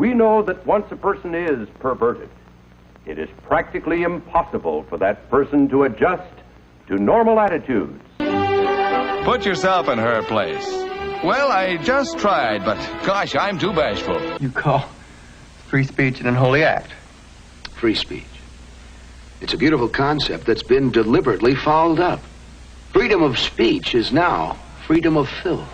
We know that once a person is perverted, it is practically impossible for that person to adjust to normal attitudes. Put yourself in her place. Well, I just tried, but gosh, I'm too bashful. You call free speech an unholy act? Free speech. It's a beautiful concept that's been deliberately fouled up. Freedom of speech is now freedom of filth.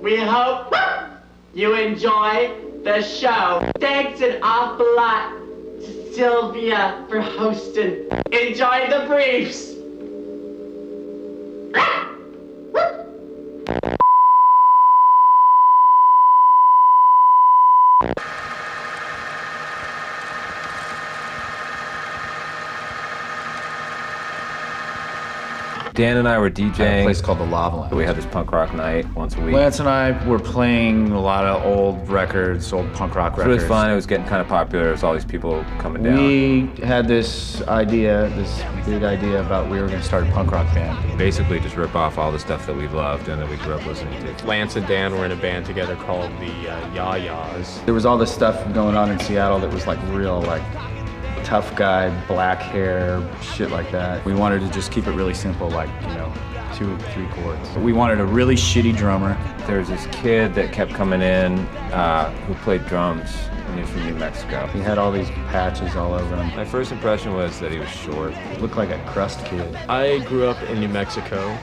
We hope you enjoy the show. Thanks an awful lot to Sylvia for hosting. Enjoy the briefs. Dan and I were DJing at a place called the Lava Lounge. We had this punk rock night once a week. Lance and I were playing a lot of old records, old punk rock records. It was fun. It was getting kind of popular. There was all these people coming down. We had this idea, this big idea about we were going to start a punk rock band. Basically just rip off all the stuff that we loved and that we grew up listening to. Lance and Dan were in a band together called the Ya-Ya's. There was all this stuff going on in Seattle that was like real, like tough guy, black hair, shit like that. We wanted to just keep it really simple, like, 2 or 3 chords. We wanted a really shitty drummer. There was this kid that kept coming in who played drums, and he was from New Mexico. He had all these patches all over him. My first impression was that he was short. He looked like a crust kid. I grew up in New Mexico,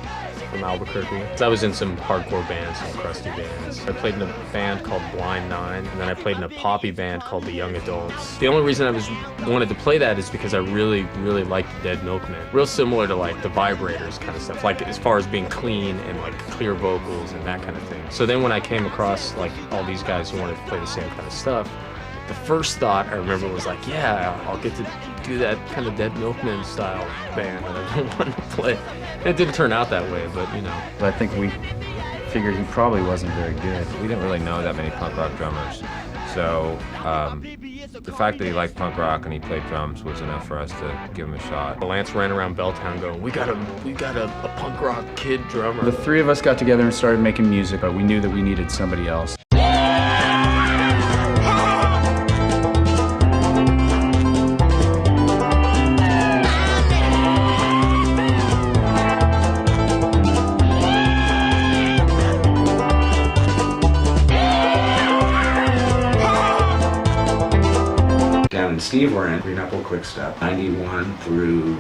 from Albuquerque. So I was in some hardcore bands, some crusty bands. I played in a band called Blind Nine, and then I played in a poppy band called the Young Adults. The only reason I wanted to play that is because I really, really liked the Dead Milkmen. Real similar to like the Vibrators kind of stuff, like as far as being clean and like clear vocals and that kind of thing. So then when I came across like all these guys who wanted to play the same kind of stuff, the first thought I remember was like, yeah, I'll get to do that kind of Dead Milkmen style band that I wanted to play. It didn't turn out that way, but I think we figured he probably wasn't very good. We didn't really know that many punk rock drummers. So the fact that he liked punk rock and he played drums was enough for us to give him a shot. Lance ran around Belltown going, we got a punk rock kid drummer. The 3 of us got together and started making music, but we knew that we needed somebody else. Steve were in Green Apple Quickstep, 91 through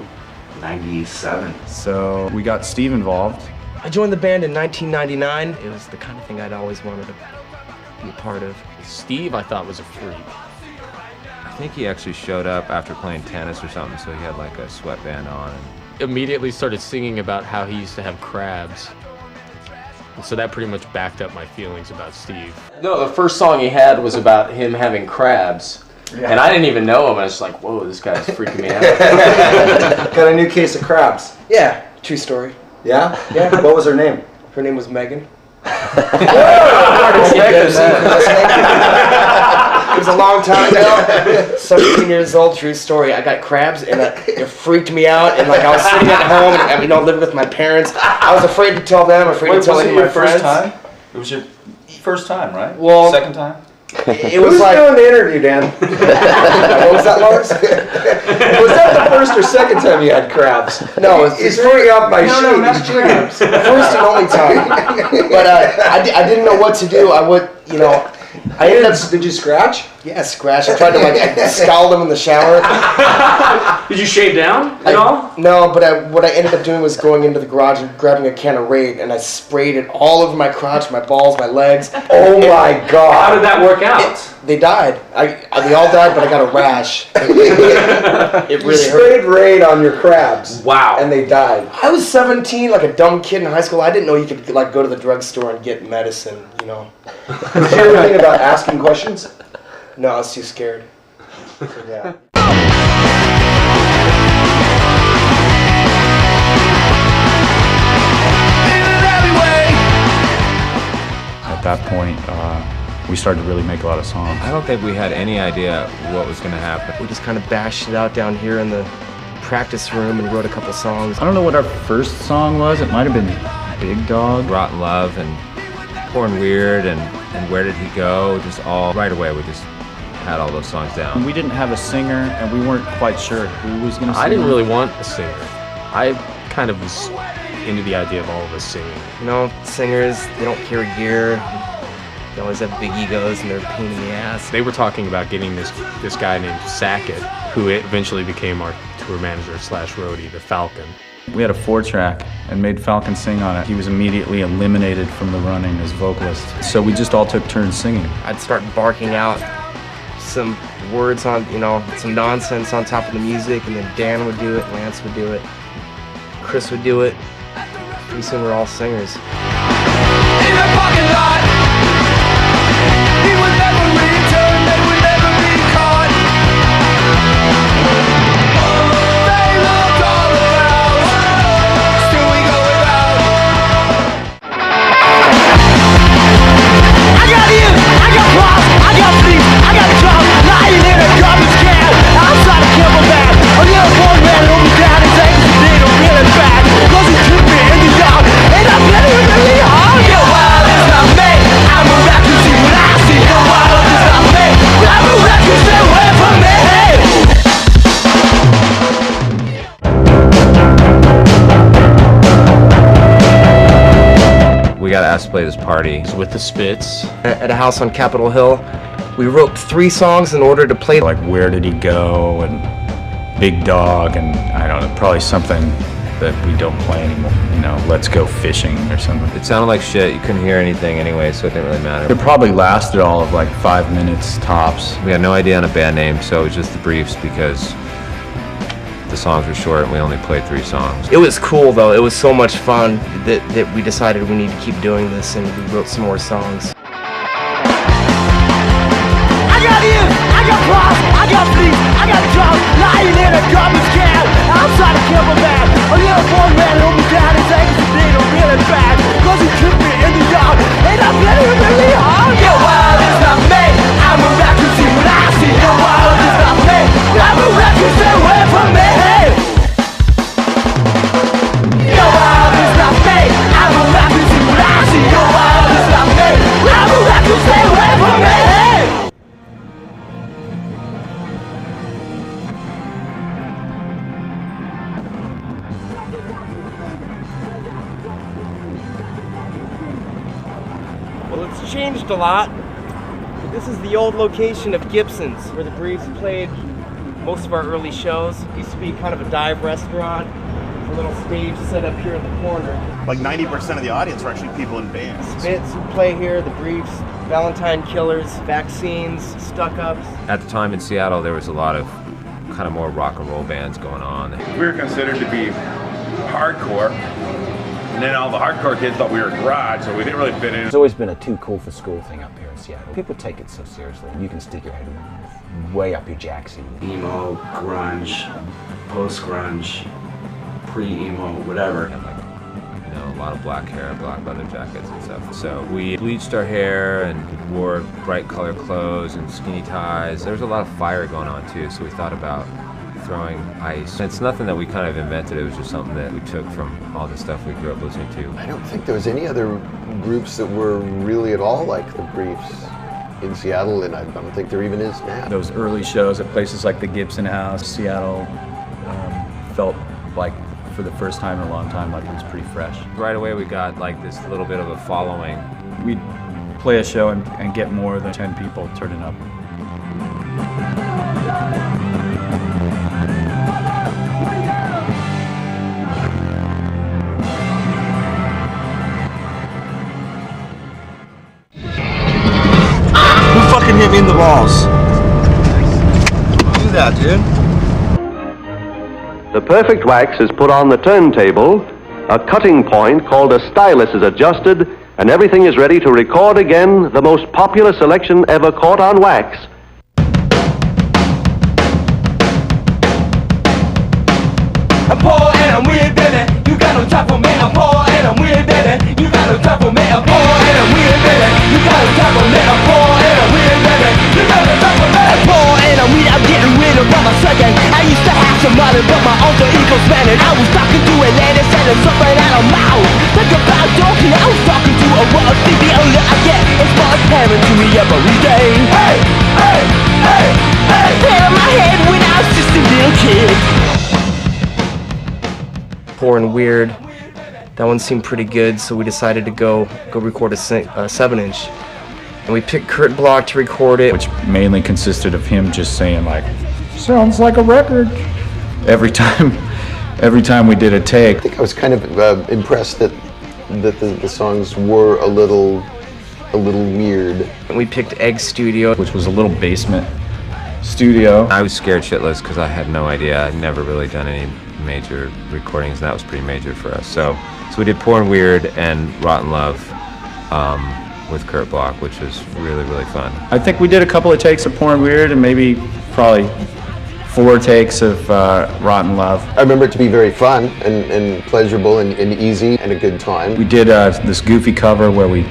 97. So we got Steve involved. I joined the band in 1999. It was the kind of thing I'd always wanted to be a part of. Steve, I thought, was a freak. I think he actually showed up after playing tennis or something, so he had like a sweatband on. Immediately started singing about how he used to have crabs. And so that pretty much backed up my feelings about Steve. No, the first song he had was about him having crabs. Yeah. And I didn't even know him. I was like, whoa, this guy's freaking me out. Got a new case of crabs. Yeah, true story. Yeah? Yeah. What was her name? Her name was Megan. It was a long time ago. 17 years old, true story. I got crabs, and it freaked me out. And like I was sitting at home, and living with my parents. I was afraid to tell them, afraid to tell any of my friends. Time? It was your first time, right? Well, second time. It was like doing the interview, Dan. What was that, Lars? Was that the first or second time you had crabs? No, it's throwing off my sheet. No, not crabs. The first and only time. But I didn't know what to do. I ended up. Did you scratch? Yeah, scratch. I tried to I scald them in the shower. Did you shave down at all? No, but what I ended up doing was going into the garage and grabbing a can of Raid, and I sprayed it all over my crotch, my balls, my legs. Oh my God! How did that work out? They died. They all died, but I got a rash. It really sprayed Raid on your crabs. Wow. And they died. I was 17, like a dumb kid in high school. I didn't know you could go to the drugstore and get medicine. Did you ever think about asking questions? No, I was too scared. Yeah. At that point, we started to really make a lot of songs. I don't think we had any idea what was going to happen. We just kind of bashed it out down here in the practice room and wrote a couple songs. I don't know what our first song was. It might have been Big Dog. Rotten Love and Pouring Weird and Where Did He Go? Just all right away we just had all those songs down. We didn't have a singer, and we weren't quite sure who was going to sing. I didn't really want a singer. I kind of was into the idea of all of us singing. Singers, they don't carry gear. They always have big egos, and they're a pain in the ass. They were talking about getting this guy named Sackett, who eventually became our tour manager / roadie, the Falcon. We had a 4-track and made Falcon sing on it. He was immediately eliminated from the running as vocalist. So we just all took turns singing. I'd start barking out some words on, some nonsense on top of the music, and then Dan would do it, Lance would do it, Chris would do it. Pretty soon we're all singers. In the parking lot, he would never return, they would never be caught. They look all around, still we go around. I got in, I got cross, I got sleep, I got drunk, lying in a garbage can outside of Camelback. A little boy man hold me down and takes the day to really bad, cause he took me in the yard, and I'm getting really hard. Your wild is not me, I'm a rap to see what I see. Your wild is not me, I'm a rap to stay away from me. We got asked to play this party with the Spits at a house on Capitol Hill. We wrote 3 songs in order to play. Like Where Did He Go and Big Dog and I don't know, probably something that we don't play anymore. Let's Go Fishing or something. It sounded like shit. You couldn't hear anything anyway, so it didn't really matter. It probably lasted all of like 5 minutes tops. We had no idea on a band name, so it was just the briefs because the songs were short and we only played 3 songs. It was cool though. It was so much fun that we decided we need to keep doing this, and we wrote some more songs. I got in, I got cross, I got bleed, I got drunk, lying in a garbage can outside of Camelback. A little boy man hold me down and takes the day to really bad, cause he took me in the yard, and I'm getting really hard. Your wild is not me, I'm a rap to see what I see. Your wild is not me, I'm a rap to stay away from me. Your wild is not me, I'm a rap to see what I see. Your wild is not me, I'm a rap to stay away from me. Well, it's changed a lot. This is the old location of Gibson's, where the Briefs played most of our early shows. It used to be kind of a dive restaurant. A little stage set up here in the corner. Like 90% of the audience are actually people in bands. Spits who play here, the Briefs, Valentine Killers, Vaccines, Stuck Ups. At the time in Seattle, there was a lot of kind of more rock and roll bands going on. We were considered to be hardcore, and then all the hardcore kids thought we were garage, so we didn't really fit in. There's always been a too cool for school thing up here in Seattle. People take it so seriously. You can stick your head way up your jackseat. Emo, grunge, post-grunge, pre-emo, whatever. a lot of black hair, black leather jackets and stuff. So we bleached our hair and wore bright colored clothes and skinny ties. There was a lot of fire going on too, so we thought about throwing ice. It's nothing that we kind of invented, it was just something that we took from all the stuff we grew up listening to. I don't think there was any other groups that were really at all like the Briefs in Seattle, and I don't think there even is now. Those early shows at places like the Gibson House, Seattle, felt like for the first time in a long time like it was pretty fresh. Right away we got like this little bit of a following. We'd play a show and get more than 10 people turning up. Fucking hit me in the balls. Do that, dude. The perfect wax is put on the turntable, a cutting point called a stylus is adjusted, and everything is ready to record again the most popular selection ever caught on wax. I'm poor and I'm weird, baby. You got no time for me. I'm poor and I'm weird, baby. You got no time for me. I'm poor and I'm weird, baby. You got no time for me. I'm poor and I'm weird, baby. You got no time for me. I'm poor and I'm weird. I'm getting rid of all my second. I used to have some money, but my alter ego's man, and I was talking to Atlantis and it's something out of mouth. Think about donkey. I was talking to a raw thing. The older I get, it's more apparent to me every day. Hey, hey, hey, hey. Pain in my head when I was just a little kid. Poor and Weird. That one seemed pretty good, so we decided to go record a 7-inch. And we picked Kurt Bloch to record it. Which mainly consisted of him just saying like, sounds like a record. Every time we did a take. I think I was kind of impressed that the songs were a little weird. And we picked Egg Studio, which was a little basement studio. I was scared shitless because I had no idea. I'd never really done any major recordings, and that was pretty major for us. So we did Poor and Weird and Rotten Love with Kurt Bloch, which was really, really fun. I think we did a couple of takes of Poor and Weird and maybe probably 4 takes of Rotten Love. I remember it to be very fun and pleasurable and easy and a good time. We did this goofy cover where we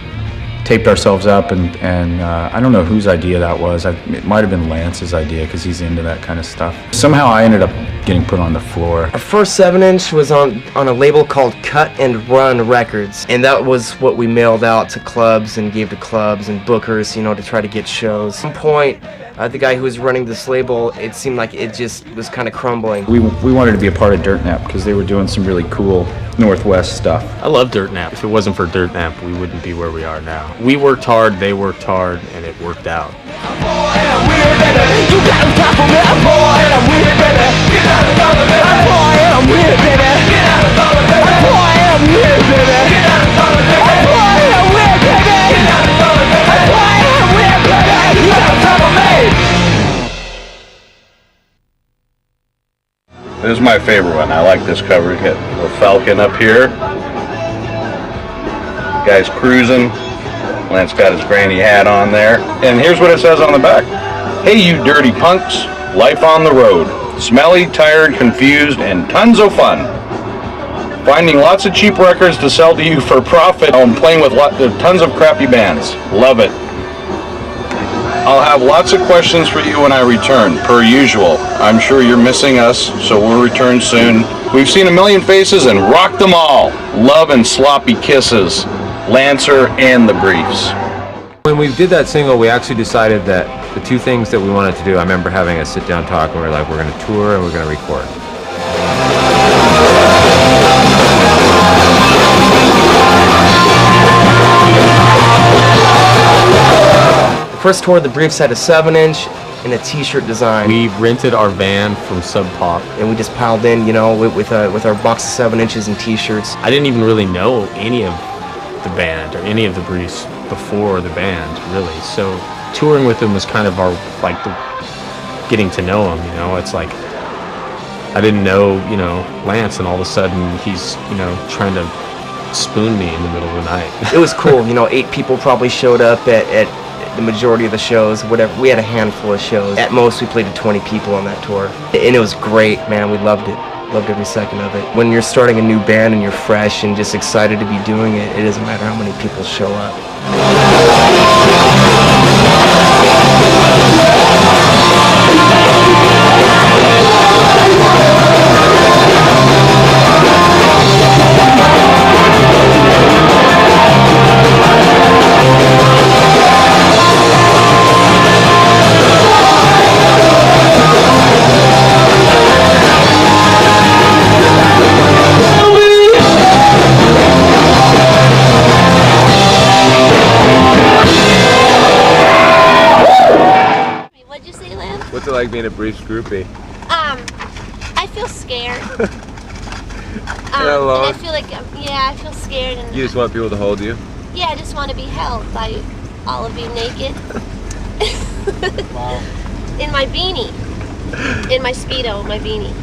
taped ourselves up and I don't know whose idea that was. It might have been Lance's idea because he's into that kind of stuff. Somehow I ended up getting put on the floor. Our first 7-inch was on a label called Cut and Run Records, and that was what we mailed out to clubs and gave to clubs and bookers, you know, to try to get shows. At some point, the guy who was running this label, it seemed like it just was kind of crumbling. We wanted to be a part of Dirt Nap because they were doing some really cool Northwest stuff. I love Dirt Nap. If it wasn't for Dirt Nap, we wouldn't be where we are now. We worked hard, they worked hard, and it worked out. This is my favorite one. I like this cover. You got a little falcon up here. Guy's cruising. Lance got his granny hat on there. And here's what it says on the back. Hey, you dirty punks. Life on the road. Smelly, tired, confused, and tons of fun. Finding lots of cheap records to sell to you for profit and playing with tons of crappy bands. Love it. I'll have lots of questions for you when I return, per usual. I'm sure you're missing us, so we'll return soon. We've seen a million faces and rocked them all. Love and sloppy kisses. Lancer and the Briefs. When we did that single, we actually decided that the 2 things that we wanted to do, I remember having a sit-down talk and we were like, we're going to tour and we're going to record. First tour, the Briefs had a 7-inch and a t-shirt design. We rented our van from Sub Pop. And we just piled in, you know, with our box of 7 inches and t-shirts. I didn't even really know any of the band or any of the Briefs before the band, really. So touring with them was kind of our, like, getting to know them, you know. It's like, I didn't know, you know, Lance, and all of a sudden he's, you know, trying to spoon me in the middle of the night. It was cool, you know, 8 people probably showed up at the majority of the shows, whatever. We had a handful of shows. At most, we played to 20 people on that tour. And it was great, man. We loved it. Loved every second of it. When you're starting a new band and you're fresh and just excited to be doing it, it doesn't matter how many people show up. What's it like being a Briefs groupie? I feel scared. Hello. And I feel like, I feel scared. And You just want people to hold you? yeah, I just want to be held by all of you naked. Wow. In my beanie. In my Speedo, my beanie.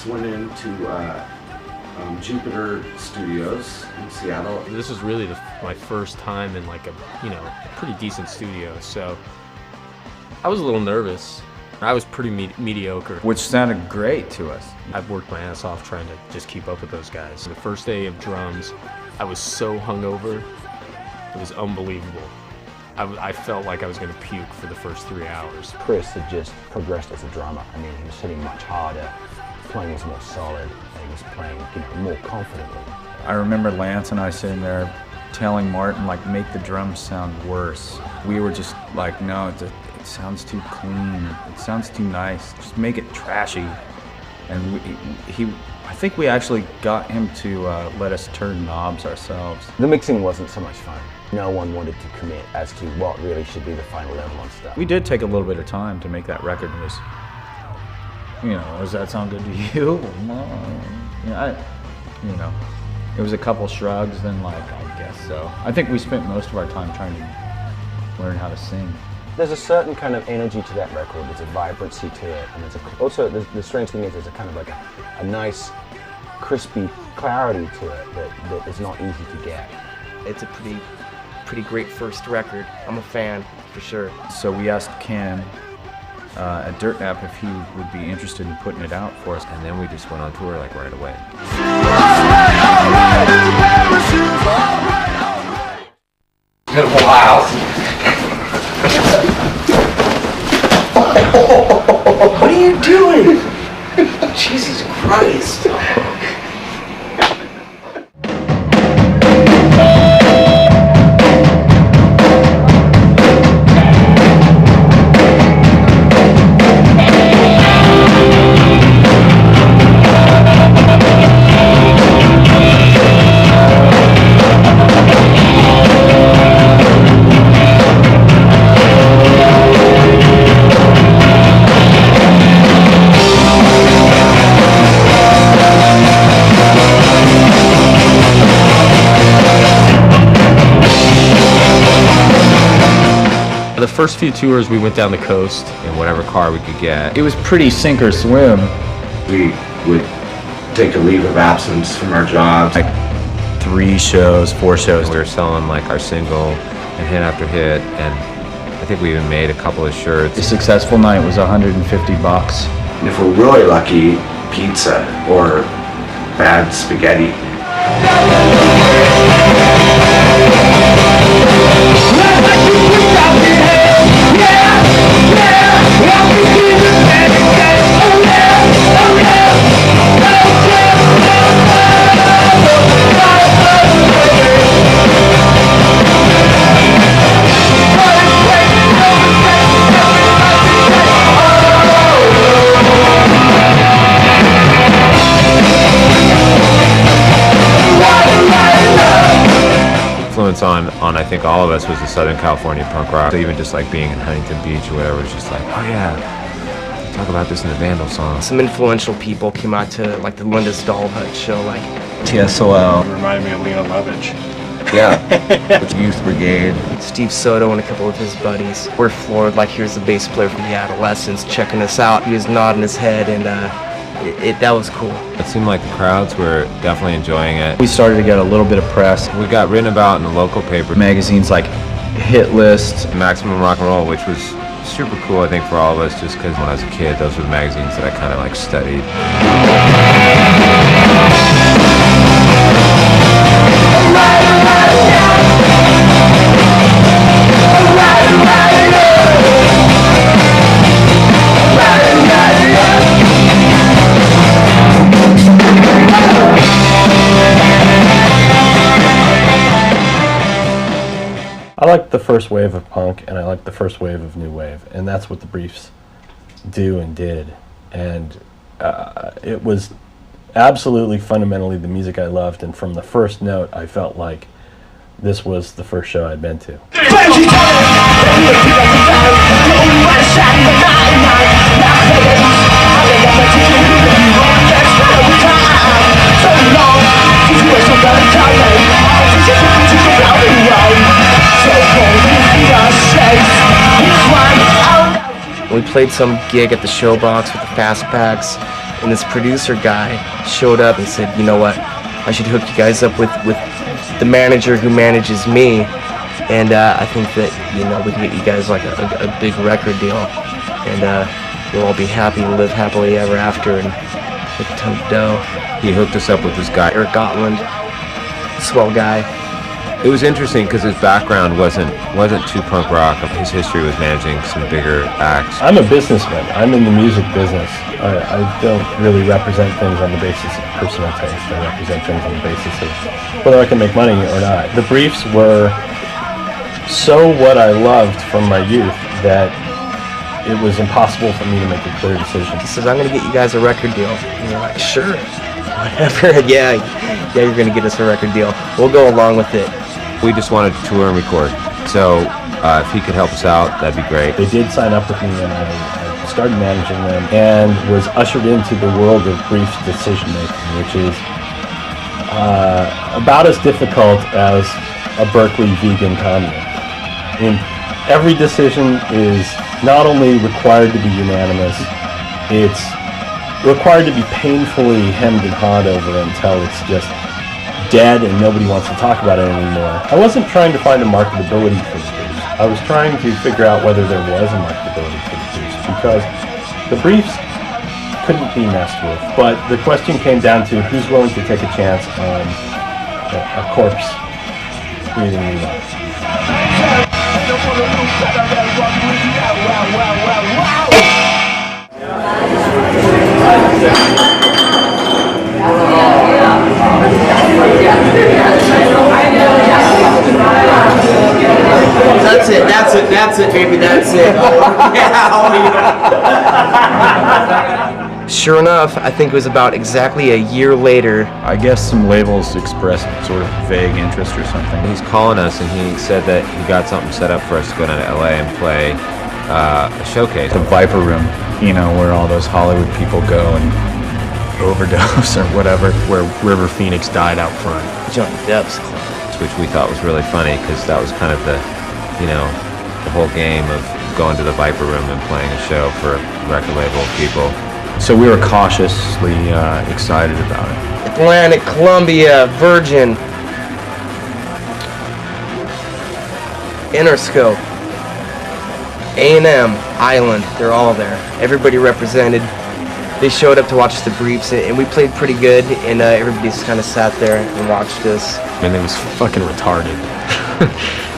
Went into Jupiter Studios in Seattle. This was really my first time in like a pretty decent studio, so I was a little nervous. I was pretty mediocre. Which sounded great to us. I've worked my ass off trying to just keep up with those guys. The first day of drums, I was so hungover, it was unbelievable. I felt like I was going to puke for the first 3 hours. Chris had just progressed as a drummer. I mean, he was hitting much harder, playing was more solid, and he was playing, more confidently. I remember Lance and I sitting there telling Martin, like, make the drums sound worse. We were just like, no, it sounds too clean. It sounds too nice. Just make it trashy. And I think we actually got him to let us turn knobs ourselves. The mixing wasn't so much fun. No one wanted to commit as to what really should be the final level on stuff. We did take a little bit of time to make that record. It was, does that sound good to you? It was a couple shrugs, then I guess so. I think we spent most of our time trying to learn how to sing. There's a certain kind of energy to that record. There's a vibrancy to it, and also the strange thing is there's a kind of like a nice, crispy clarity to it that is not easy to get. It's a pretty great first record. I'm a fan, for sure. So we asked Ken at Dirt Nap if he would be interested in putting it out for us, and then we just went on tour right away. Wow. What are you doing? Jesus Christ. The first few tours, we went down the coast in whatever car we could get. It was pretty sink or swim. We would take a leave of absence from our jobs. Like 3 shows, 4 shows. We were selling our single and hit after hit, and I think we even made a couple of shirts. A successful night was $150. And if we're really lucky, pizza or bad spaghetti. Influence on I think all of us was the Southern California punk rock. So even just being in Huntington Beach or whatever, was just oh yeah, talk about this in the Vandal song. Some influential people came out to like the Linda's Doll Hut show, like TSOL. Reminded me of Lena Lovitch. Yeah. Youth Brigade. Steve Soto and a couple of his buddies. We're floored, like here's the bass player from the Adolescents checking us out. He was nodding his head, and that was cool. It seemed like the crowds were definitely enjoying it. We started to get a little bit of press. We got written about in the local paper. Magazines like Hit List, Maximum Rock and Roll, which was super cool, I think, for all of us, just because when I was a kid, those were the magazines that I kind of like studied. I like the first wave of punk, and I like the first wave of new wave, and that's what the Briefs do and did. And it was absolutely fundamentally the music I loved, and from the first note, I felt like this was the first show I'd been to. We played some gig at the Showbox with the Fast Packs, and this producer guy showed up and said, you know what, I should hook you guys up with the manager who manages me, and I think that, you know, we can get you guys like a big record deal, and you'll all be happy and live happily ever after and make a ton of dough. He hooked us up with this guy, Eric Gotland, swell guy. It was interesting because his background wasn't too punk rock. His history was managing some bigger acts. I'm a businessman. I'm in the music business. I don't really represent things on the basis of personal taste. I represent things on the basis of whether I can make money or not. The Briefs were so what I loved from my youth that it was impossible for me to make a clear decision. He says, I'm going to get you guys a record deal. And you're like, sure, whatever. yeah, you're going to get us a record deal. We'll go along with it. We just wanted to tour and record, so if he could help us out, that'd be great. They did sign up with me, and I started managing them, and was ushered into the world of Briefs decision making, which is about as difficult as a Berkeley vegan commune. And every decision is not only required to be unanimous, it's required to be painfully hemmed and hawed over until it's just dead and nobody wants to talk about it anymore. I wasn't trying to find a marketability for the Briefs. I was trying to figure out whether there was a marketability for the Briefs, because the Briefs couldn't be messed with. But the question came down to who's willing to take a chance on a corpse breathing new life. That's it, baby, that's it. Sure enough, I think it was about exactly a year later. I guess some labels expressed sort of vague interest or something. He's calling us, and he said that he got something set up for us to go down to LA and play a showcase. The Viper Room, you know, where all those Hollywood people go and overdose or whatever, where River Phoenix died out front. Johnny Depp's club. Which we thought was really funny, because that was kind of the, you know, the whole game of going to the Viper Room and playing a show for record label people. So we were cautiously excited about it. Atlantic, Columbia, Virgin, Interscope, A&M, Island, they're all there. Everybody represented. They showed up to watch the Briefs, and we played pretty good, and everybody just kind of sat there and watched us. And it was fucking retarded.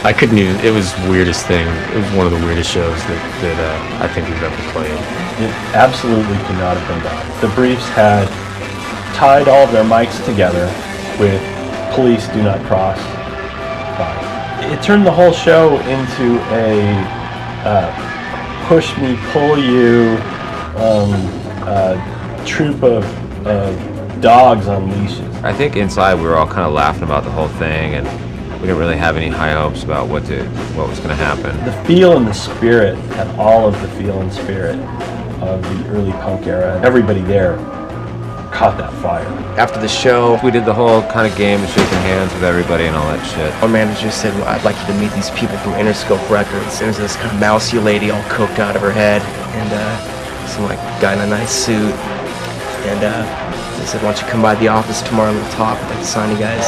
I couldn't even, it was the weirdest thing. It was one of the weirdest shows that I think we've ever played. It absolutely could not have been done. The Briefs had tied all of their mics together with "Police Do Not Cross" signs. It turned the whole show into a push me, pull you troop of dogs on leashes. I think inside we were all kind of laughing about the whole thing, and we didn't really have any high hopes about what was going to happen. The feel and the spirit, and all of the feel and spirit, of the early punk era. Everybody there caught that fire. After the show, We did the whole kind of game of shaking hands with everybody and all that shit. our manager said, well, I'd like you to meet these people from Interscope Records. There was this kind of mousy lady all coked out of her head, and some like guy in a nice suit. And they said, why don't you come by the office tomorrow and we'll talk. I'd like to sign you guys.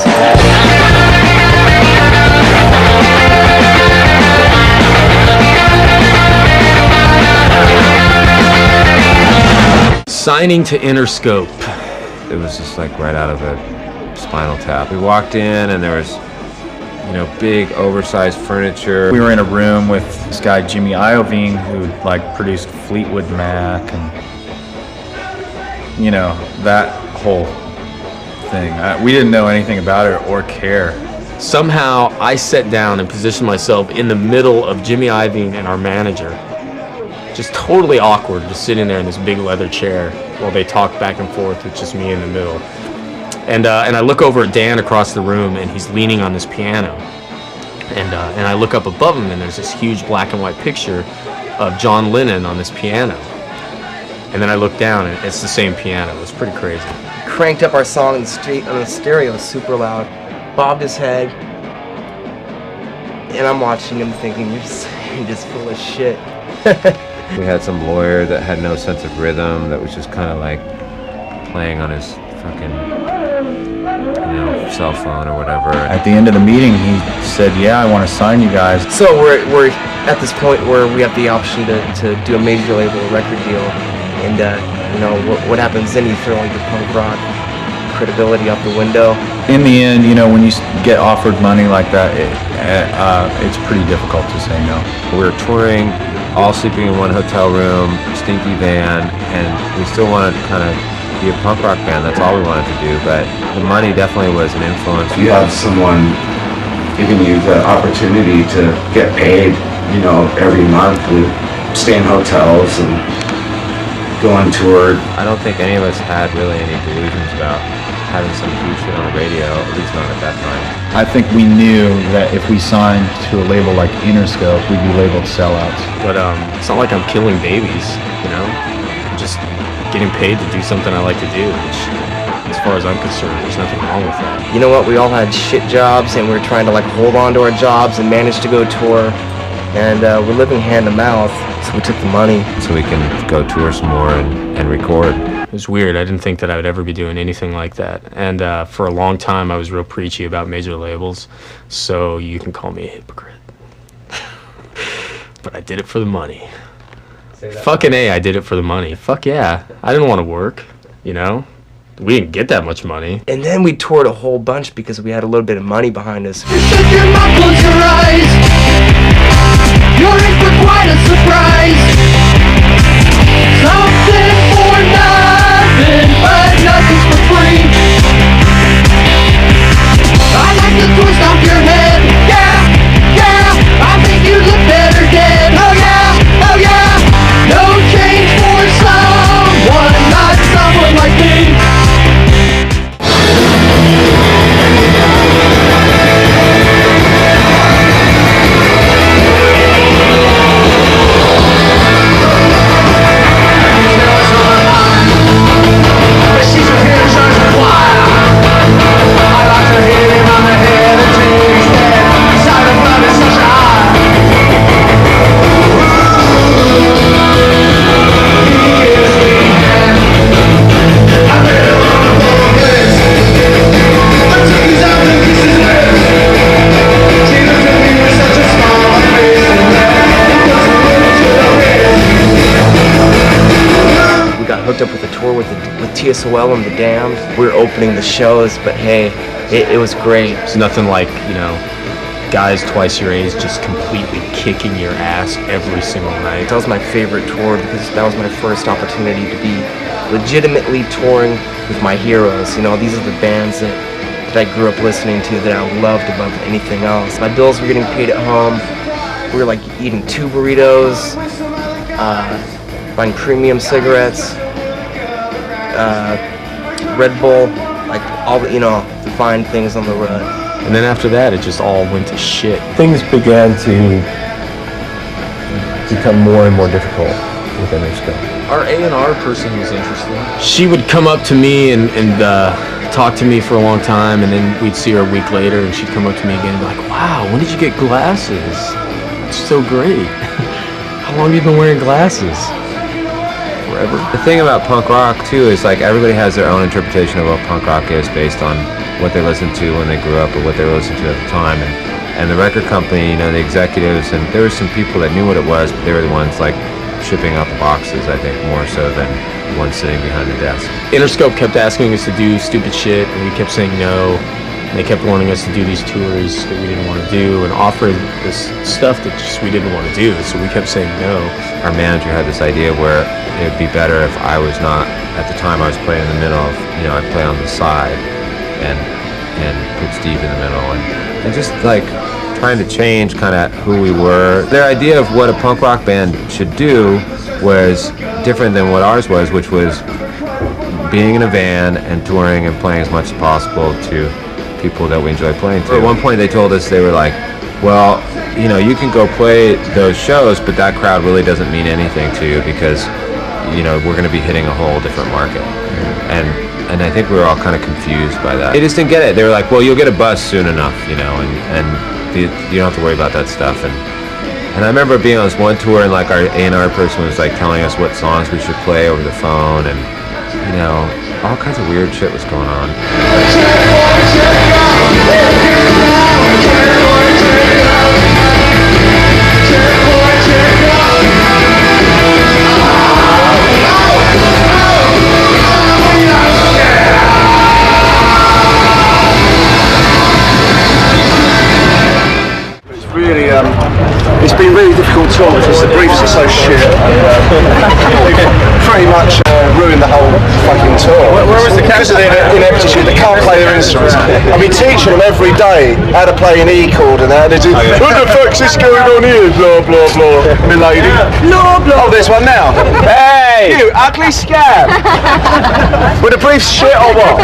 Signing to Interscope. It was just like right out of a Spinal Tap. We walked in and there was, you know, big oversized furniture. We were in a room with this guy Jimmy Iovine who like produced Fleetwood Mac and you know that whole thing. We didn't know anything about it or care. Somehow I sat down and positioned myself in the middle of Jimmy Iovine and our manager. Just totally awkward, just sitting there in this big leather chair while they talk back and forth with just me in the middle. And I look over at Dan across the room, and he's leaning on this piano. And I look up above him, and there's this huge black and white picture of John Lennon on this piano. And then I look down, and it's the same piano. It was pretty crazy. Cranked up our song on the stereo super loud, bobbed his head, and I'm watching him thinking, you're just full of shit. We had some lawyer that had no sense of rhythm, that was just kind of like playing on his fucking, you know, cell phone or whatever. At the end of the meeting, he said, yeah, I want to sign you guys. So we're at this point where we have the option to do a major label record deal, and you know what happens then? You throw like your punk rock credibility out the window. In the end, you know, when you get offered money like that, it's pretty difficult to say no. We were touring, all sleeping in one hotel room, stinky van, and we still wanted to kind of be a punk rock band. That's all we wanted to do, but the money definitely was an influence. You have someone giving you the opportunity to get paid, you know, every month to stay in hotels and go on tour. I don't think any of us had really any delusions about having some huge shit on the radio, at least not at that time. I think we knew that if we signed to a label like Interscope, we'd be labeled sellouts. But it's not like I'm killing babies, you know? I'm just getting paid to do something I like to do, which, as far as I'm concerned, there's nothing wrong with that. You know what? We all had shit jobs, and we were trying to like hold on to our jobs and manage to go tour. And we're living hand to mouth, so we took the money. So we can go tour some more and record. It was weird. I didn't think that I would ever be doing anything like that. And for a long time, I was real preachy about major labels. So you can call me a hypocrite. But I did it for the money. Fucking A, I did it for the money. Fuck yeah. I didn't want to work, you know? We didn't get that much money. And then we toured a whole bunch because we had a little bit of money behind us. You're in for quite a surprise. Something for nothing, but nothing's for free. I like the twist off your head. Yeah, yeah, I think you look better dead. Oh yeah, oh yeah. No change for someone, not someone like me. Hooked up with a tour with TSOL and the Damned. We were opening the shows, but hey, it was great. It's nothing like, you know, guys twice your age just completely kicking your ass every single night. That was my favorite tour because that was my first opportunity to be legitimately touring with my heroes. You know, these are the bands that I grew up listening to, that I loved above anything else. My bills were getting paid at home. We were like eating 2 burritos, buying premium cigarettes, Red Bull, like all the, you know, the fine things on the road. And then after that, it just all went to shit. Things began to become more and more difficult. with Interscope? Our A&R person was interesting. She would come up to me and talk to me for a long time, and then we'd see her a week later, and she'd come up to me again and be like, wow, when did you get glasses? It's so great. How long have you been wearing glasses? Forever. The thing about punk rock, too, is like everybody has their own interpretation of what punk rock is based on what they listened to when they grew up or what they were listening to at the time. And the record company, you know, the executives, and there were some people that knew what it was, but they were the ones like shipping out the boxes, I think, more so than the ones sitting behind the desk. Interscope kept asking us to do stupid shit, and we kept saying no. And they kept wanting us to do these tours that we didn't want to do and offer this stuff that just we didn't want to do, so we kept saying no. Our manager had this idea where it would be better if I was not, at the time I was playing in the middle of, you know, I'd play on the side and put Steve in the middle and just like trying to change kind of who we were. Their idea of what a punk rock band should do was different than what ours was, which was being in a van and touring and playing as much as possible to people that we enjoy playing to. At one point they told us, they were like, well, you know, you can go play those shows, but that crowd really doesn't mean anything to you because, you know, we're going to be hitting a whole different market. And I think we were all kind of confused by that. They just didn't get it. They were like, well, you'll get a bus soon enough, you know, and you don't have to worry about that stuff. And I remember being on this one tour and like our A&R person was like telling us what songs we should play over the phone, and, you know, all kinds of weird shit was going on. Really, it's been really difficult tour because the briefs are so shit. Pretty much ruined the whole fucking tour. Where was the because of their ineptitude? They can't play their instruments. I've been teaching them every day how to play an E chord and how to do. What the fuck's this going on here? Blah blah blah. Milady. Blah blah. Oh, there's one now. Hey, you ugly scab. Were the briefs shit or what?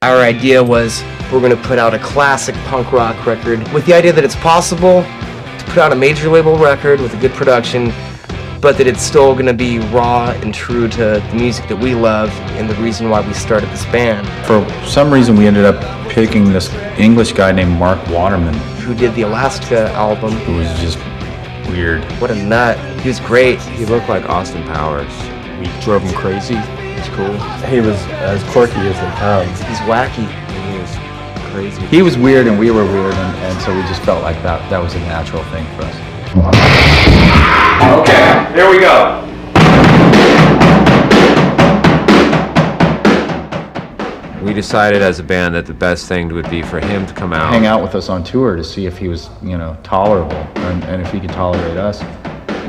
Our idea was we're going to put out a classic punk rock record with the idea that it's possible to put out a major label record with a good production, but that it's still going to be raw and true to the music that we love and the reason why we started this band. For some reason we ended up picking this English guy named Mark Waterman, who did the Alaska album. Who was just weird. What a nut. He was great. He looked like Austin Powers. We drove him crazy. It's cool. He was as quirky as they come. He's wacky. He was crazy. He was weird and we were weird, and so we just felt like that was a natural thing for us. Okay, here we go. We decided as a band that the best thing would be for him to come out. Hang out with us on tour to see if he was, you know, tolerable, and if he could tolerate us.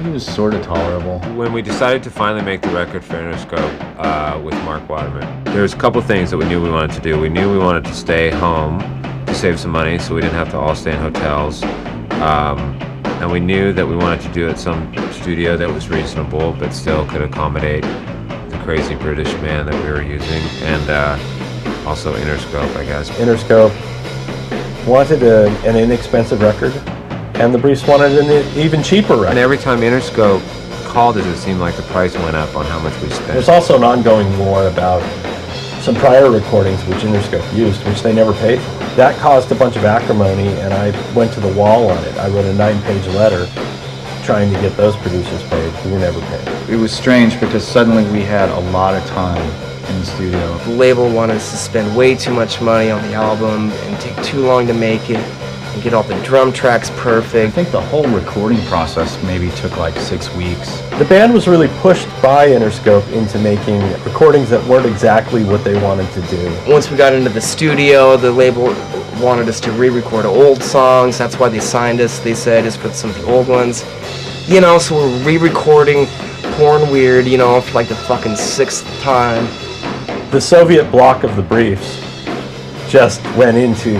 He was sort of tolerable. When we decided to finally make the record for Interscope with Mark Waterman, there's a couple things that we knew we wanted to do. We knew we wanted to stay home to save some money so we didn't have to all stay in hotels. And we knew that we wanted to do it at some studio that was reasonable but still could accommodate the crazy British man that we were using, and also Interscope, I guess. Interscope wanted an inexpensive record, and the Briefs wanted an even cheaper record. And every time Interscope called us, it seemed like the price went up on how much we spent. There's also an ongoing war about some prior recordings which Interscope used, which they never paid for. That caused a bunch of acrimony, and I went to the wall on it. I wrote a 9-page letter trying to get those producers paid. We were never paid. It was strange because suddenly we had a lot of time in the studio. The label wanted us to spend way too much money on the album and take too long to make it and get all the drum tracks perfect. I think the whole recording process maybe took like 6 weeks. The band was really pushed by Interscope into making recordings that weren't exactly what they wanted to do. Once we got into the studio, the label wanted us to re-record old songs. That's why they signed us, they said, is for some of the old ones. You know, so we're re-recording Porn Weird, you know, for like the fucking 6th time. The Soviet bloc of the Briefs just went into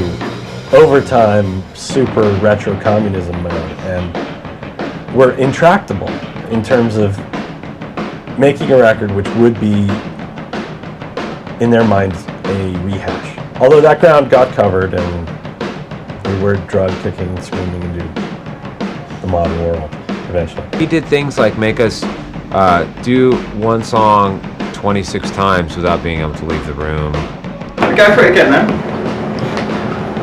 overtime super retro communism mode and were intractable in terms of making a record which would be, in their minds, a rehash. Although that ground got covered and we were drug kicking and screaming into the modern world eventually. He did things like make us do one song 26 times without being able to leave the room. The guy for it again, man.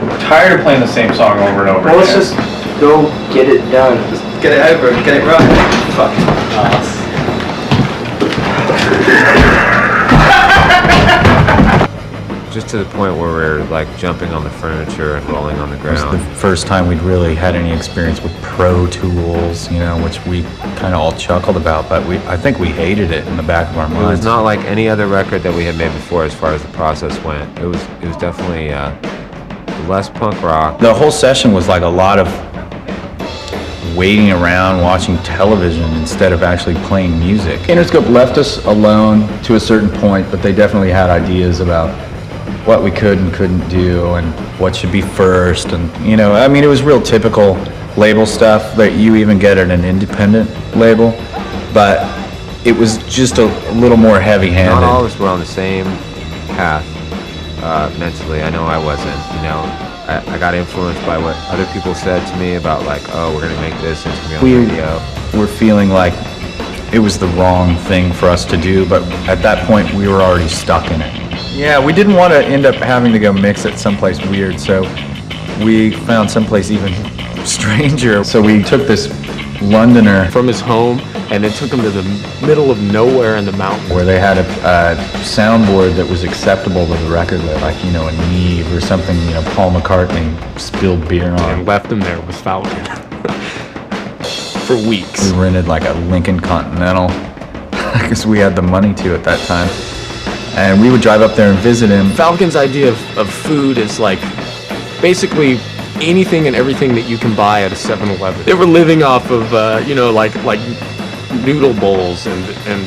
We're tired of playing the same song over and over. Well, let's just go get it done. Just get it over, get it right. Fuck. Just to the point where we're like jumping on the furniture and rolling on the It was ground. the first time we'd really had any experience with Pro Tools, you know, which we kind of all chuckled about, but I think we hated it in the back of our It minds. was not like any other record that we had made before as far as the process went. It was definitely less punk rock. The whole session was like a lot of waiting around, watching television instead of actually playing music. Interscope left us alone to a certain point, but they definitely had ideas about what we could and couldn't do and what should be first. And, you know, I mean, it was real typical label stuff that you even get at an independent label, but it was just a little more heavy-handed. Not all of us were on the same path mentally. I know I wasn't. You know, I got influenced by what other people said to me about like, oh, we're gonna make this and it's gonna be on the radio. We're feeling like it was the wrong thing for us to do, but at that point we were already stuck in it. Yeah, we didn't want to end up having to go mix it someplace weird, so we found someplace even stranger. So we took this Londoner from his home and then took him to the middle of nowhere in the mountains, where they had a soundboard that was acceptable to the record label, like, you know, a Neve or something, you know, Paul McCartney spilled beer on. and left him there with Falcon for weeks. We rented like a Lincoln Continental because we had the money to at that time. And we would drive up there and visit him. Falcon's idea of food is like basically anything and everything that you can buy at a 7-Eleven. They were living off of you know, like noodle bowls and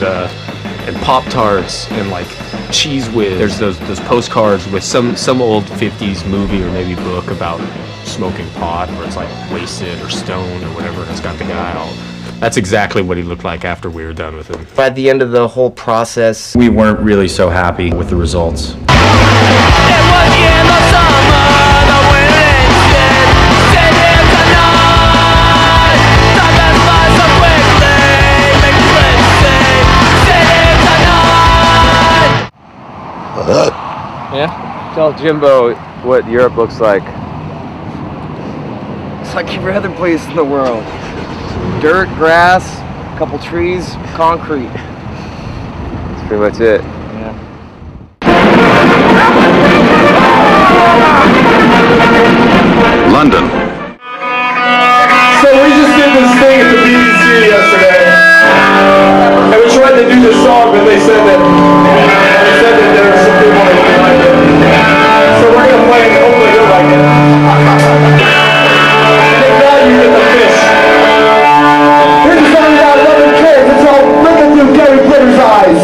Pop-Tarts and like Cheese Whiz. There's those postcards with some old 50s movie or maybe book about smoking pot where it's like Wasted or Stone or whatever, and it's got the guy all. That's exactly what he looked like after we were done with him. At the end of the whole process, we weren't really so happy with the results. Yeah? Tell Jimbo what Europe looks like. it's like every other place in the world. Dirt, grass, a couple trees, concrete. That's pretty much it. London. So we just did this thing at the BBC yesterday, and we tried to do this song, but they said that there were some people that didn't like it. So we're gonna play it, and hopefully you'll like it. And if not, you get the fish. Here's a song about London kids. It's called Looking Through Gary Glitter's Eyes.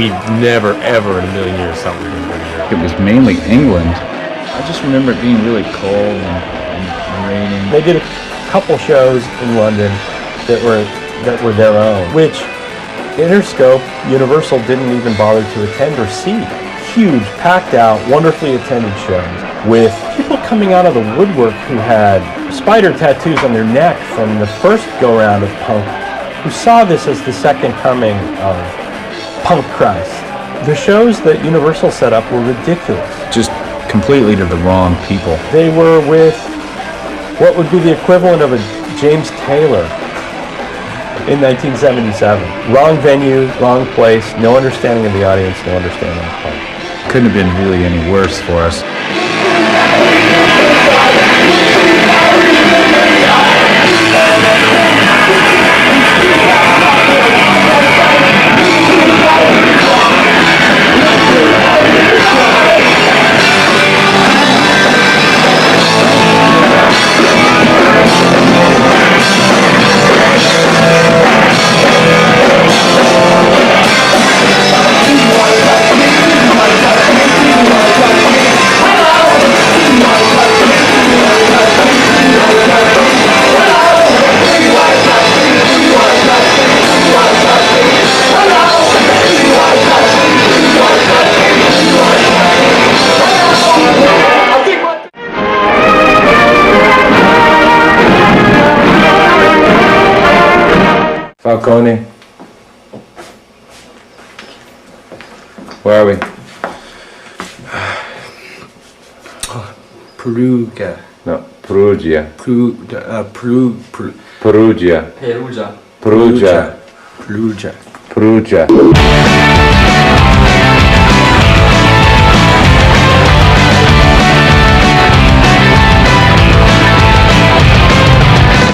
we never, ever in a million years thought we were going to go to Europe. It was mainly England. I just remember it being really cold and raining. They did a couple shows in London that were their own, which Interscope, Universal didn't even bother to attend or see. Huge, packed out, wonderfully attended shows with people coming out of the woodwork who had spider tattoos on their neck from the first go-round of punk, who saw this as the second coming of punk Christ. The shows that Universal set up were ridiculous. Just completely to the wrong people. They were with what would be the equivalent of a James Taylor in 1977. Wrong venue, wrong place, no understanding of the audience, no understanding of the punk. Couldn't have been really any worse for us. Falcone. Where are we? Perugia. No, Perugia. Perugia. Perugia. Perugia. Perugia. Perugia. Perugia.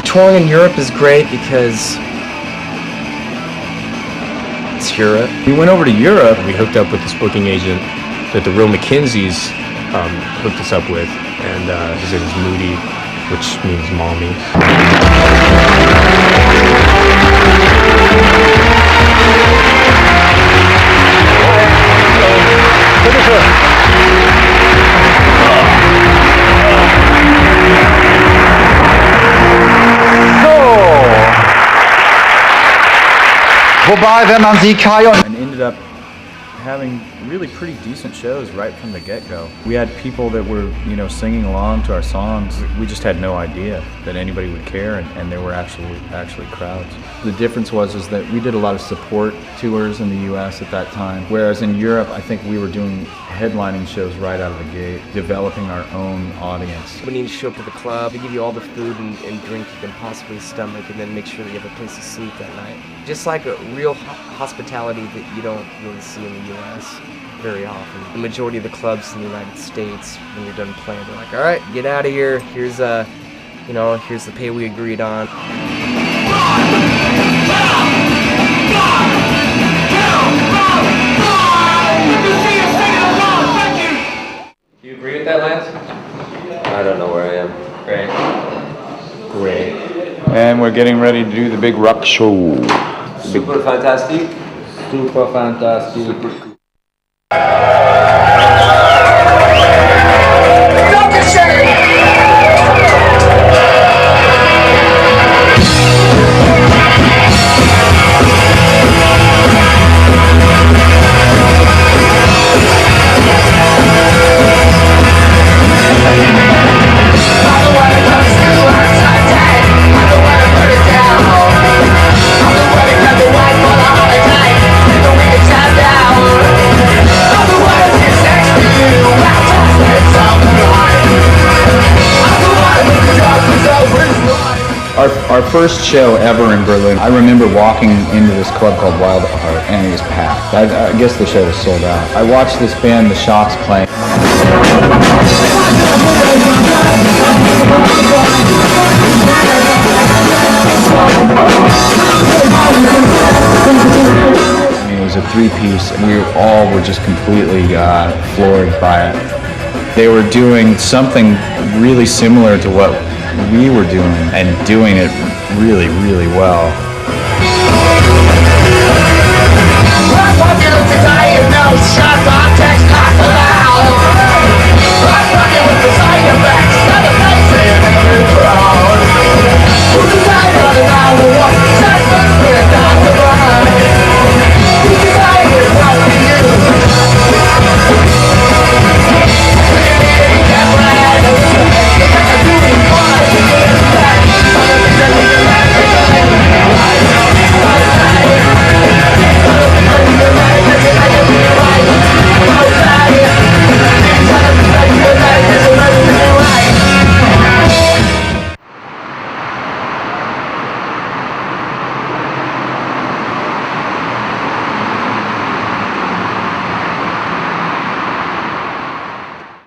Touring in Europe is great because it's Europe. We went over to Europe. We hooked up with this booking agent that the real McKenzie's hooked us up with, and his name is Moody, which means mommy. Wobei, wenn man sie and ended up having really pretty decent shows right from the get-go. We had people that were, singing along to our songs. We just had no idea that anybody would care, and there were actually crowds. The difference was that we did a lot of support tours in the U.S. at that time, whereas in Europe, I think we were doing headlining shows right out of the gate, developing our own audience. When you show up to the club, they give you all the food and drink you can possibly stomach, and then make sure that you have a place to sleep that night. Just like a real hospitality that you don't really see in the U.S. very often. The majority of the clubs in the United States, when you're done playing, they're like, all right, get out of here. Here's here's the pay we agreed on. Do you agree with that, Lance? I don't know where I am. Great. And we're getting ready to do the big rock show. Super fantastic. Super fantastic. Super cool. Our first show ever in Berlin, I remember walking into this club called Wild at Heart, and it was packed. I guess the show was sold out. I watched this band, The Shops, playing. I mean, it was a three-piece, and we all were just completely floored by it. They were doing something really similar to what we were doing, and doing it really, really well.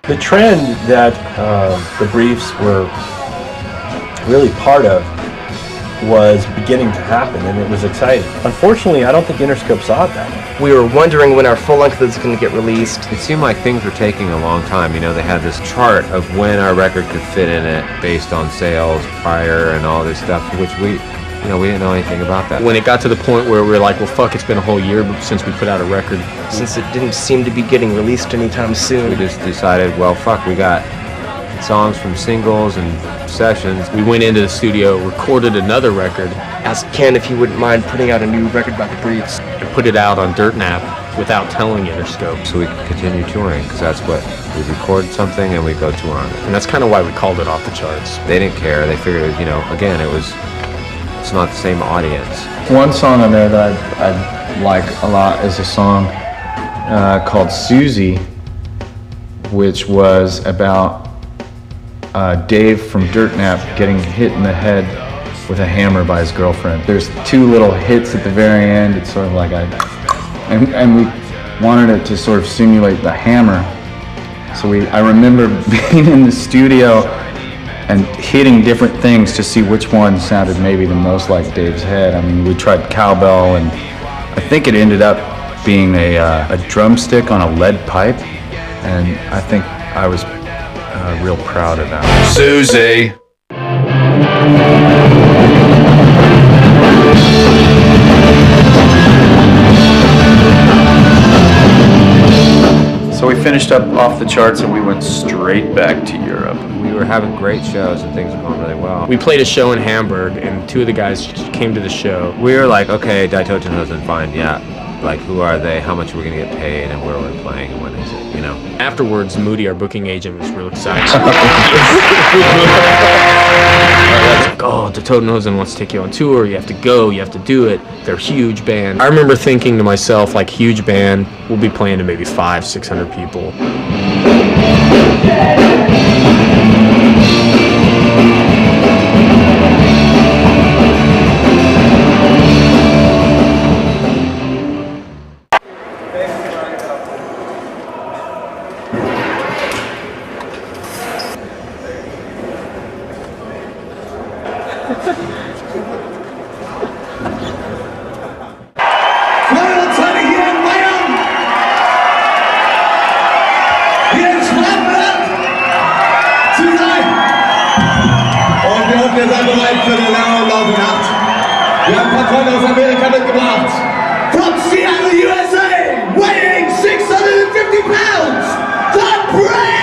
The trend that the Briefs were really part of was beginning to happen, and it was exciting. Unfortunately, I don't think Interscope saw it that way. We were wondering when our full length was going to get released. It seemed like things were taking a long time. You know, they had this chart of when our record could fit in it based on sales prior and all this stuff, which we didn't know anything about that. When it got to the point where we were like, well, fuck, it's been a whole year since we put out a record. Since it didn't seem to be getting released anytime soon. We just decided, well, fuck, we got songs from singles and sessions. We went into the studio, recorded another record. Asked Ken if he wouldn't mind putting out a new record by the Briefs. And put it out on Dirt Nap without telling Interscope. So we could continue touring, because that's what, we record something and we go tour on it. And that's kind of why we called it Off the Charts. They didn't care, they figured, again, it's not the same audience. One song on there that I like a lot is a song called Susie, which was about Dave from Dirt Nap getting hit in the head with a hammer by his girlfriend. There's two little hits at the very end. It's sort of like and we wanted it to sort of simulate the hammer. So I remember being in the studio and hitting different things to see which one sounded maybe the most like Dave's head. I mean, we tried cowbell, and I think it ended up being a drumstick on a lead pipe, and I think I was real proud of that. Susie. So we finished up Off the Charts and we went straight back to Europe. We were having great shows and things were going really well. We played a show in Hamburg and two of the guys came to the show. We were like, okay, Die Totenhausen, fine, yeah. Like, who are they? How much are we going to get paid? And where are we playing? And when is it? Afterwards, Moody, our booking agent, was real excited. Oh, Die Totenhausen wants to take you on tour. You have to go. You have to do it. They're a huge band. I remember thinking to myself, like, huge band, we'll be playing to maybe 500-600 people. Ihr seid bereit für eine lange und laute Nacht. Wir haben ein paar Freunde aus Amerika mitgebracht. From Seattle, USA, weighing 650 pounds, The Briefs!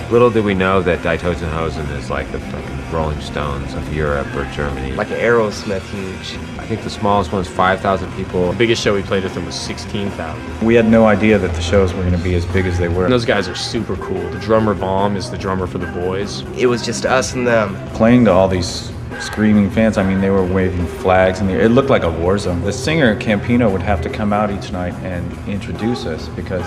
Little did we know that Die Totenhausen is like the fucking Rolling Stones of Europe or Germany. Like Aerosmith, huge. I think the smallest one was 5,000 people. The biggest show we played with them was 16,000. We had no idea that the shows were going to be as big as they were. And those guys are super cool. The drummer Baum is the drummer for the Boys. It was just us and them. Playing to all these screaming fans, I mean, they were waving flags in the air. It looked like a war zone. The singer, Campino, would have to come out each night and introduce us because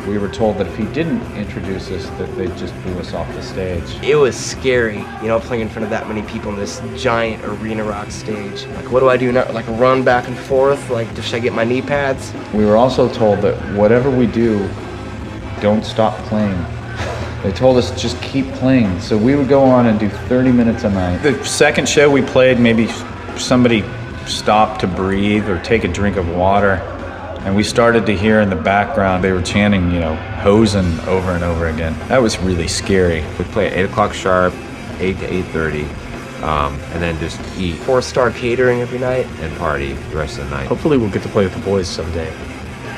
we were told that if he didn't introduce us, that they'd just boo us off the stage. It was scary, playing in front of that many people on this giant arena rock stage. Like, what do I do now? Like, run back and forth? Like, should I get my knee pads? We were also told that whatever we do, don't stop playing. They told us just keep playing. So we would go on and do 30 minutes a night. The second show we played, maybe somebody stopped to breathe or take a drink of water. And we started to hear in the background, they were chanting, you know, Hosen over and over again. That was really scary. We play at 8 o'clock sharp, 8 to 8:30, and then just eat. 4-star catering every night. And party the rest of the night. Hopefully we'll get to play with the boys someday.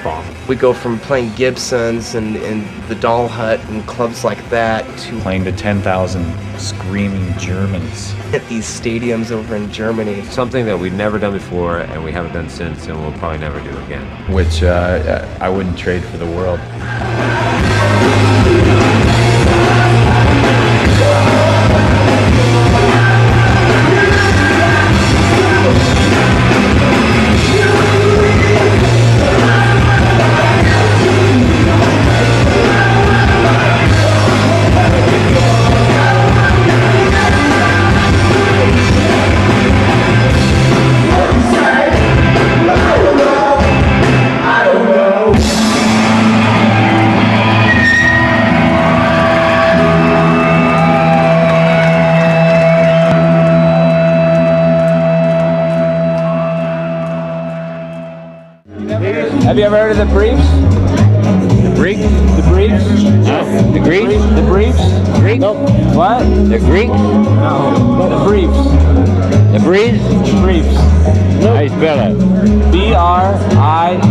Bomb. We go from playing Gibsons and the Doll Hut and clubs like that to playing to 10,000 screaming Germans at these stadiums over in Germany. Something that we've never done before and we haven't done since and we'll probably never do again. Which I wouldn't trade for the world. Have you ever heard of the Briefs? The Greek? The Briefs? The Greek? The Briefs? Greek? Nope. What? The Greek? No. The Briefs. The Briefs? Briefs. Nope. How you spell it? B-R-I-E-F-S.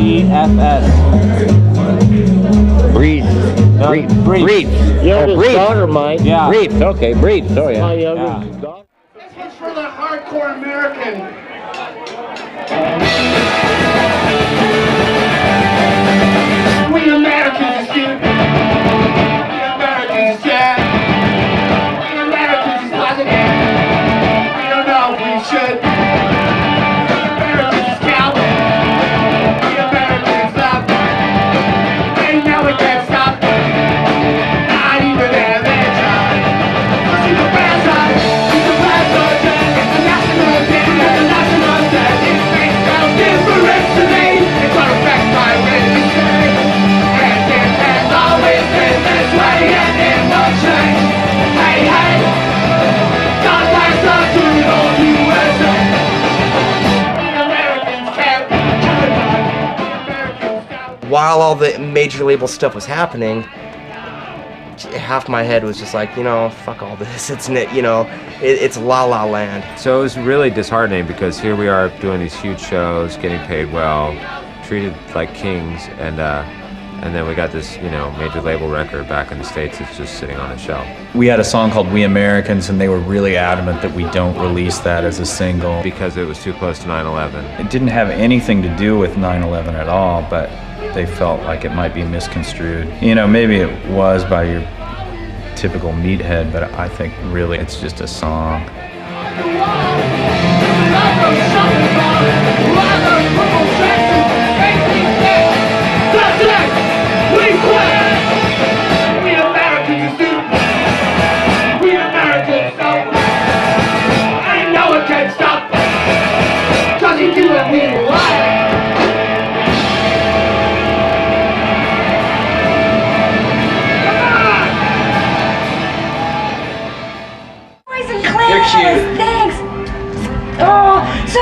Briefs. No, Briefs. Briefs. Youngest daughter, Mike. Yeah. Briefs. Okay, Briefs. Oh yeah. My youngest daughter. This one's for the hardcore American. We Americans, dude. We Americans, yeah. We Americans is positive. We don't know if we should. We Americans is coward. We Americans love. And now we can't stop. Not even there, they're trying. Cause he's a bad side. He's a bad side. It's a national day. It's a national day. It makes no difference to me. It's gonna affect my religion. While all the major label stuff was happening, half my head was just like, you know, fuck all this. It's it's La La Land. So it was really disheartening because here we are doing these huge shows, getting paid well, treated like kings, and then we got this, you know, major label record back in the States that's just sitting on a shelf. We had a song called We Americans, and they were really adamant that we don't release that as a single. Because it was too close to 9/11. It didn't have anything to do with 9/11 at all, but they felt like it might be misconstrued. You know, maybe it was by your typical meathead, but I think really it's just a song. Thanks. Oh, so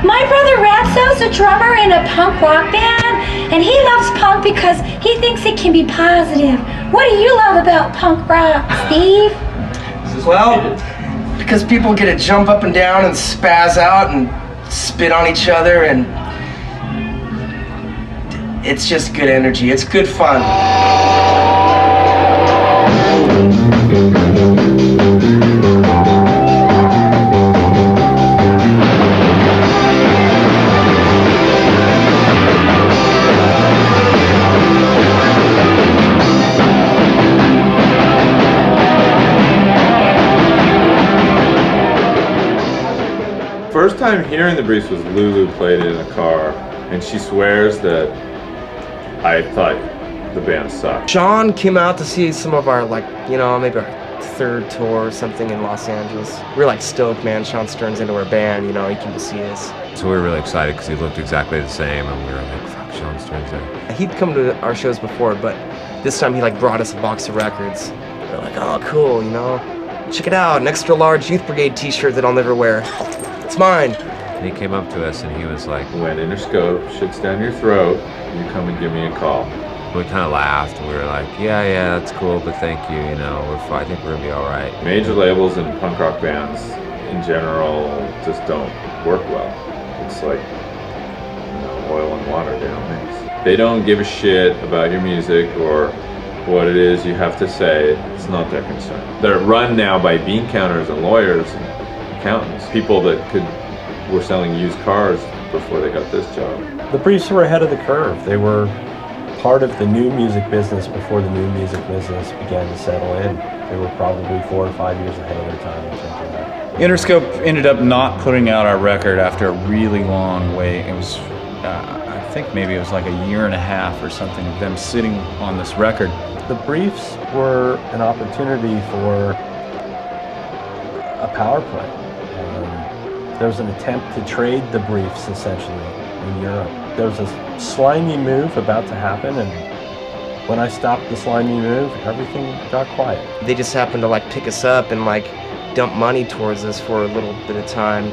my brother Ratso's a drummer in a punk rock band, and he loves punk because he thinks it can be positive. What do you love about punk rock, Steve? Well, because people get to jump up and down and spaz out and spit on each other, and it's just good energy. It's good fun. First time hearing the Briefs was Lulu played it in a car, and she swears that I thought the band sucked. Sean came out to see some of our, maybe our third tour or something in Los Angeles. We were like stoked, man. Sean Stern's into our band, he came to see us. So we were really excited because he looked exactly the same, and we were like, fuck, Sean Stern's there. He'd come to our shows before, but This time he like brought us a box of records. We're like, oh cool, you know? Check it out, an extra large Youth Brigade t-shirt that I'll never wear. It's mine. And he came up to us and he was like, when Interscope shits down your throat, you come and give me a call. We kind of laughed and we were like, yeah, that's cool, but thank you, you know, I think we're gonna be all right. Major labels and punk rock bands in general just don't work well. It's like, you know, oil and water, they don't mix. They don't give a shit about your music or what it is you have to say. It's not their concern. They're run now by bean counters and lawyers and accountants, people that were selling used cars before they got this job. The Briefs were ahead of the curve. They were part of the new music business before the new music business began to settle in. They were probably 4 or 5 years ahead of their time in terms of that. Interscope ended up not putting out our record after a really long wait. It was, I think maybe it was like a year and a half or something of them sitting on this record. The Briefs were an opportunity for a power play. There was an attempt to trade the Briefs essentially in Europe. There was a slimy move about to happen, and when I stopped the slimy move, everything got quiet. They just happened to like pick us up and like dump money towards us for a little bit of time,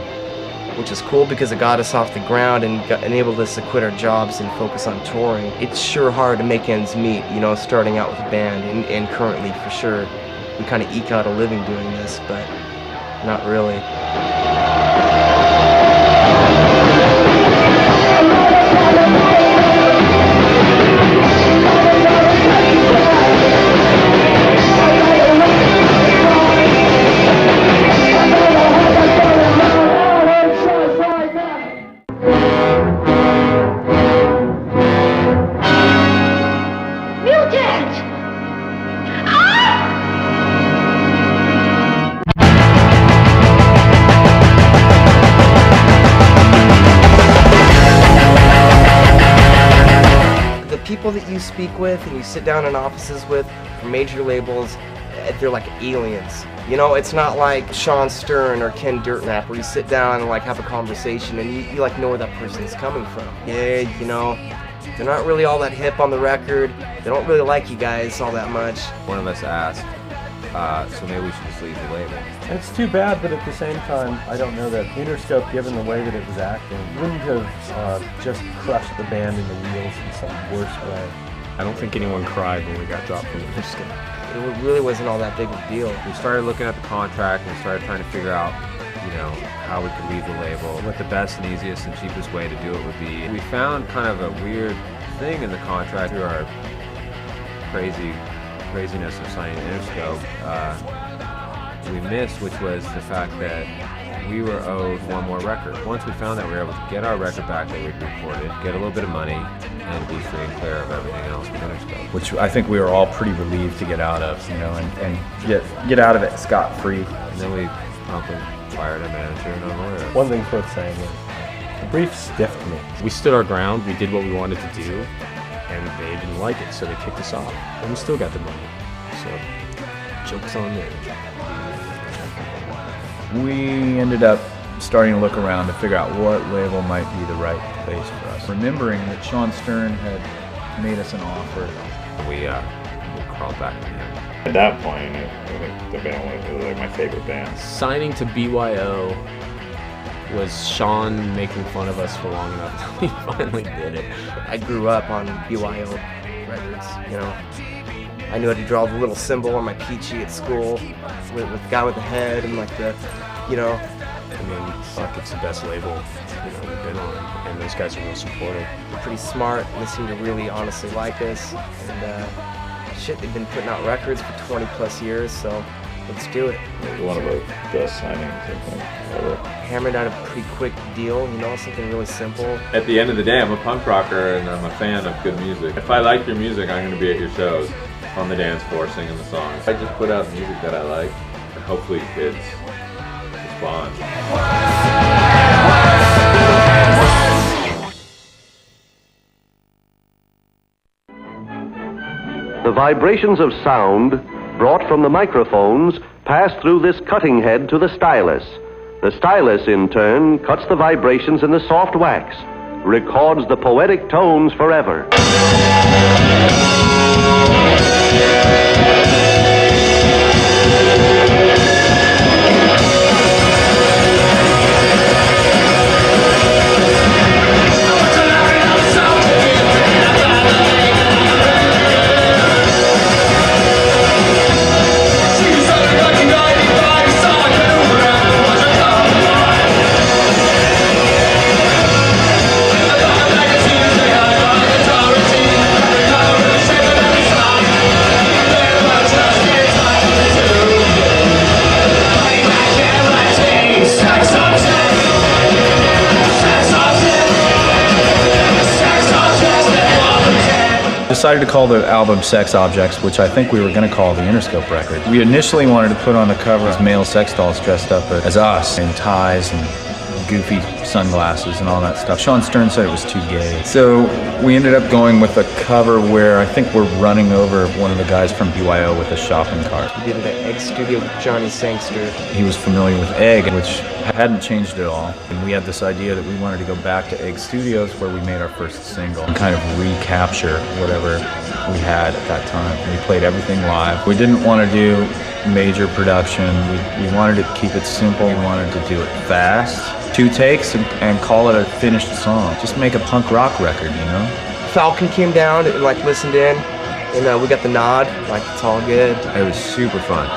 which is cool because it got us off the ground and enabled us to quit our jobs and focus on touring. It's sure hard to make ends meet, you know, starting out with a band, and currently for sure. We kind of eke out a living doing this, but not really. People that you speak with and you sit down in offices with from major labels, they're like aliens. You know, it's not like Sean Stern or Ken Dirtnap where you sit down and like have a conversation and you like know where that person's coming from. Yeah, you know, they're not really all that hip on the record. They don't really like you guys all that much. One of us asked, so maybe we should just leave the label. It's too bad, but at the same time, I don't know that Interscope, given the way that it was acting, wouldn't have just crushed the band in the wheels in some worse way. I don't think anyone cried when we got dropped from Interscope. It really wasn't all that big of a deal. We started looking at the contract and started trying to figure out, you know, how we could leave the label, what the best and easiest and cheapest way to do it would be. We found kind of a weird thing in the contract through our craziness of signing Interscope. We missed, which was the fact that we were owed one more record. Once we found that we were able to get our record back that we'd recorded, get a little bit of money, and be free and clear of everything else with Interscope. Which I think we were all pretty relieved to get out of, you know, and get out of it scot-free. And then we promptly fired a manager and a lawyer. One thing's worth saying is, the Briefs stiffed me. We stood our ground, we did what we wanted to do, and they didn't like it, so they kicked us off. And we still got the money, so joke's on them. We ended up starting to look around to figure out what label might be the right place for us. Remembering that Sean Stern had made us an offer. We crawled back to him. At that point, I think the band was like my favorite band. Signing to BYO was Sean making fun of us for long enough until we finally did it. I grew up on BYO records, you know. I knew how to draw the little symbol on my peachy at school with the guy with the head and like the, you know. I mean, fuck, it's the best label, you know, we've been on, and those guys are real supportive. They're pretty smart, and they seem to really honestly like us, and shit, they've been putting out records for 20 plus years, so let's do it. One of the best signings, I think, ever. Hammered out a pretty quick deal, you know, something really simple. At the end of the day, I'm a punk rocker and I'm a fan of good music. If I like your music, I'm going to be at your shows on the dance floor singing the songs. I just put out music that I like, and hopefully kids respond. The vibrations of sound brought from the microphones pass through this cutting head to the stylus. The stylus, in turn, cuts the vibrations in the soft wax, records the poetic tones forever. Decided to call the album Sex Objects, which I think we were going to call the Interscope record. We initially wanted to put on the cover as male sex dolls dressed up as us in ties and goofy sunglasses and all that stuff. Sean Stern said it was too gay. So we ended up going with a cover where I think we're running over one of the guys from BYO with a shopping cart. We did it at Egg Studio with Johnny Sangster. He was familiar with Egg, which hadn't changed at all. And we had this idea that we wanted to go back to Egg Studios where we made our first single and kind of recapture whatever we had at that time. We played everything live. We didn't want to do major production. We wanted to keep it simple. We wanted to do it fast. 2 takes and call it a finished song. Just make a punk rock record, you know? Falcon came down and like listened in, and we got the nod. Like, it's all good. It was super fun.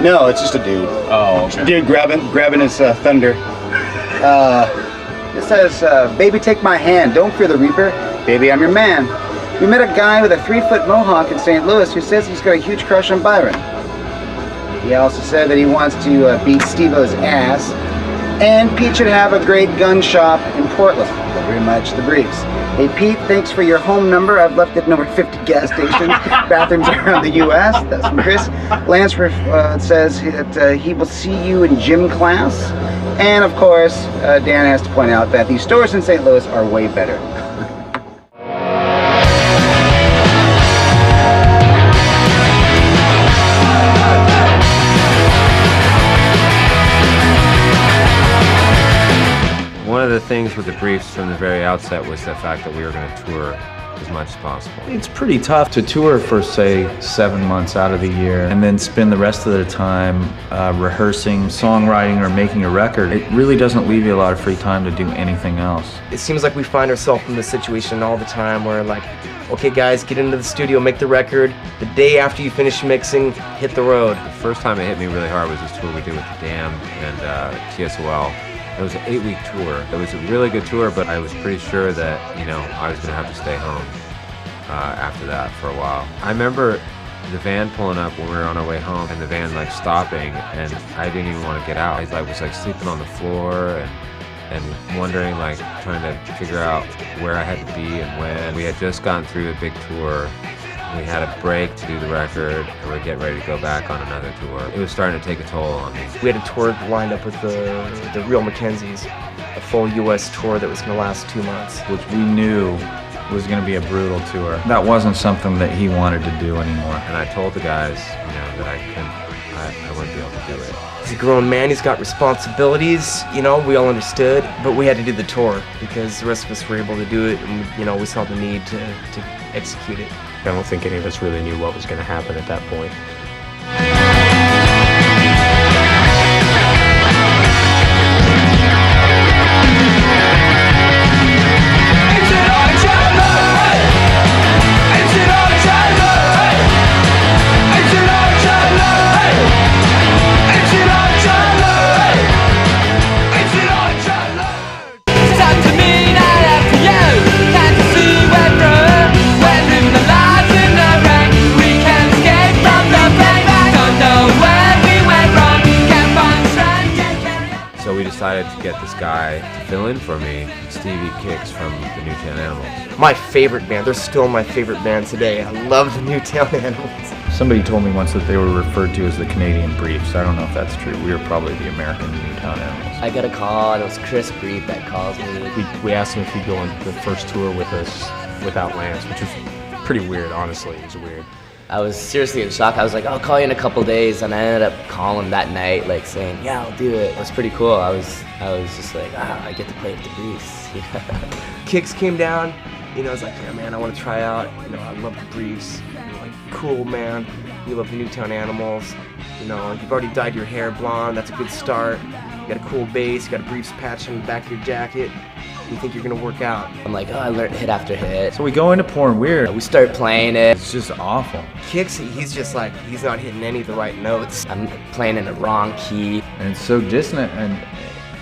No, it's just a dude. Oh, okay. Dude grabbing his thunder. It says, baby, take my hand. Don't fear the Reaper. Baby, I'm your man. We met a guy with a 3-foot mohawk in St. Louis who says he's got a huge crush on Byron. He also said that he wants to beat Steve-O's ass. And Pete should have a great gun shop in Portland. Thank you very much, the Briefs. Hey Pete, thanks for your home number. I've left it in over 50 gas stations, bathrooms around the U.S. That's from Chris. Lance says that he will see you in gym class. And of course, Dan has to point out that these stores in St. Louis are way better. One of the things with the Briefs from the very outset was the fact that we were going to tour as much as possible. It's pretty tough to tour for, say, 7 months out of the year and then spend the rest of the time rehearsing, songwriting, or making a record. It really doesn't leave you a lot of free time to do anything else. It seems like we find ourselves in this situation all the time where, like, okay guys, get into the studio, make the record. The day after you finish mixing, hit the road. The first time it hit me really hard was this tour we did with The Damned and TSOL. It was an 8-week tour. It was a really good tour, but I was pretty sure that, you know, I was going to have to stay home after that for a while. I remember the van pulling up when we were on our way home and the van like stopping, and I didn't even want to get out. I was like sleeping on the floor and wondering, like, trying to figure out where I had to be and when. We had just gone through a big tour. We had a break to do the record, and we were getting ready to go back on another tour. It was starting to take a toll on me. We had a tour lined up with the Real Mackenzies, a full U.S. tour that was going to last 2 months. Which we knew was going to be a brutal tour. That wasn't something that he wanted to do anymore. And I told the guys, you know, that I wouldn't be able to do it. He's a grown man, he's got responsibilities, you know, we all understood, but we had to do the tour because the rest of us were able to do it, and, you know, we saw the need to execute it. I don't think any of us really knew what was going to happen at that point. Time to midnight after you, time to see where through. decided to get this guy to fill in for me, Stevie Kicks from the Newtown Animals. My favorite band. They're still my favorite band today. I love the Newtown Animals. Somebody told me once that they were referred to as the Canadian Briefs. I don't know if that's true. We were probably the American Newtown Animals. I got a call, and it was Chris Brief that calls me. We asked him if he'd go on the first tour with us without Lance, which was pretty weird, honestly. It was weird. I was seriously in shock. I was like, I'll call you in a couple days, and I ended up calling that night, like saying, yeah, I'll do it. It was pretty cool. I was just like, I get to play with the Briefs. Kicks came down, you know, I was like, yeah, man, I want to try out. You know, I love the Briefs. You know, like, cool, man. You love the Newtown Animals. You know, you've already dyed your hair blonde. That's a good start. You got a cool bass. You got a Briefs patch on the back of your jacket. You think you're gonna work out? I'm like, I learned hit after hit. So we go into Pouring Weird. We start playing it. It's just awful. Kicks, he's just like, he's not hitting any of the right notes. I'm playing in the wrong key. And it's so dissonant, and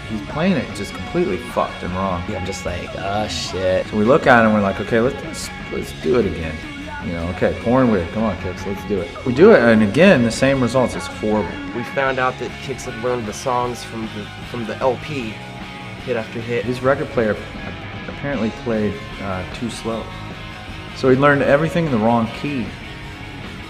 he's playing it just completely fucked and wrong. I'm just like, oh shit. So we look at it and we're like, okay, let's do it again. You know, okay, Pouring Weird, come on, Kicks, let's do it. We do it, and again, the same results. It's horrible. We found out that Kicks had learned the songs from the LP, hit after hit. His record player apparently played too slow. So he learned everything in the wrong key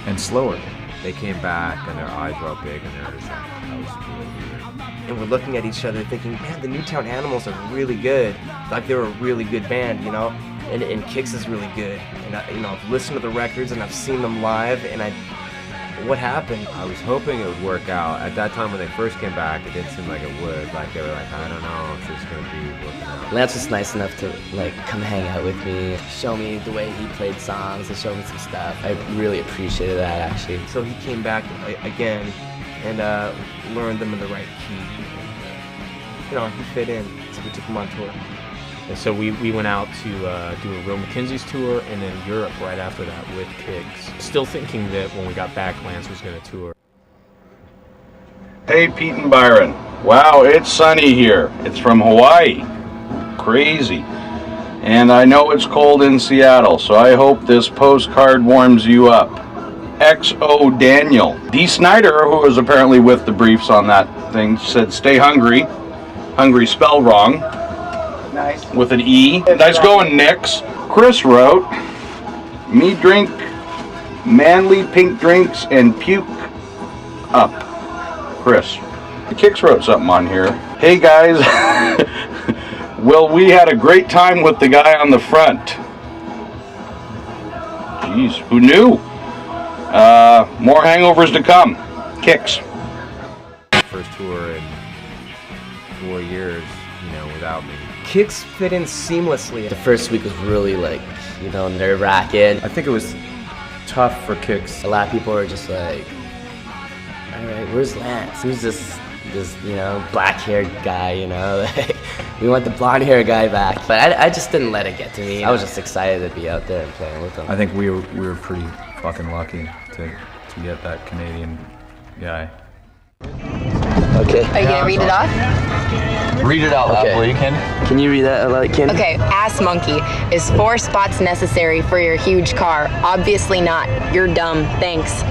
and slower. They came back and their eyes were all big and they were just like, that was really weird. And we're looking at each other thinking, man, the Newtown Animals are really good. Like, they're a really good band, you know? And Kicks is really good. And you know, I've listened to the records and I've seen them live, and what happened? I was hoping it would work out. At that time when they first came back, it didn't seem like it would. Like, they were like, I don't know if this is gonna be working out. Lance was nice enough to like come hang out with me, show me the way he played songs, and show me some stuff. I really appreciated that, actually. So he came back again and learned them in the right key. You know, he fit in, so we took him on tour. And so we went out to do a Real McKenzie's tour, and then Europe right after that with Kicks. Still thinking that when we got back, Lance was going to tour. Hey, Pete and Byron. Wow, it's sunny here. It's from Hawaii. Crazy. And I know it's cold in Seattle, so I hope this postcard warms you up. XO Daniel. Dee Snyder, who was apparently with the Briefs on that thing, said, stay hungry. Hungry spelled wrong. Nice. With an E. Nice going, Nix. Chris wrote, me drink manly pink drinks and puke up. Chris. The Kicks wrote something on here. Hey guys, well, we had a great time with the guy on the front. Jeez, who knew? More hangovers to come. Kicks. First tour in 4 years, you know, without me. Kicks fit in seamlessly. The first week was really like, you know, nerve-wracking. I think it was tough for Kicks. A lot of people were just like, all right, where's Lance? Who's this, you know, black-haired guy, you know? We want the blonde-haired guy back. But I just didn't let it get to me. I was just excited to be out there and playing with them. I think we were pretty fucking lucky to get that Canadian guy. Okay. Are you gonna read it off? Read it out loud, will you, Ken? Can you read that out loud, Ken? Okay, ass monkey. Is 4 spots necessary for your huge car? Obviously not. You're dumb. Thanks.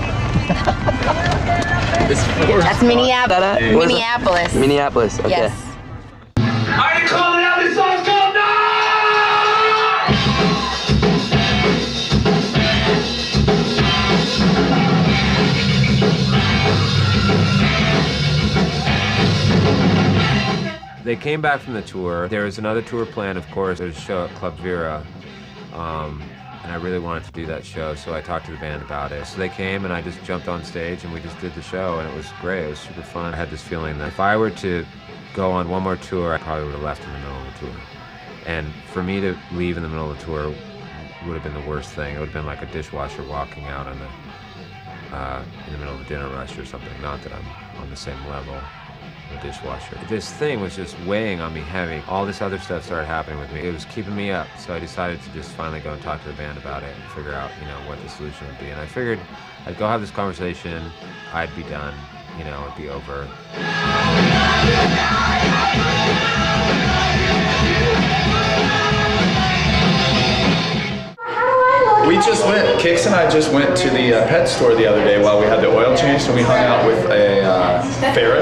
That's Minneapolis. Minneapolis. Minneapolis, okay. I Yes. ain't calling out this song's called No! They came back from the tour. There was another tour planned, of course. There was a show at Club Vera, and I really wanted to do that show, so I talked to the band about it. So they came, and I just jumped on stage, and we just did the show, and it was great. It was super fun. I had this feeling that if I were to go on one more tour, I probably would have left in the middle of the tour. And for me to leave in the middle of the tour would have been the worst thing. It would have been like a dishwasher walking out on in the middle of a dinner rush or something. Not that I'm on the same level. The dishwasher. This thing was just weighing on me heavy. All this other stuff started happening with me. It was keeping me up. So I decided to just finally go and talk to the band about it and figure out, you know, what the solution would be. And I figured I'd go have this conversation. I'd be done. You know, it'd be over. We just went, Kicks and I just went to the pet store the other day while we had the oil changed, and we hung out with a ferret.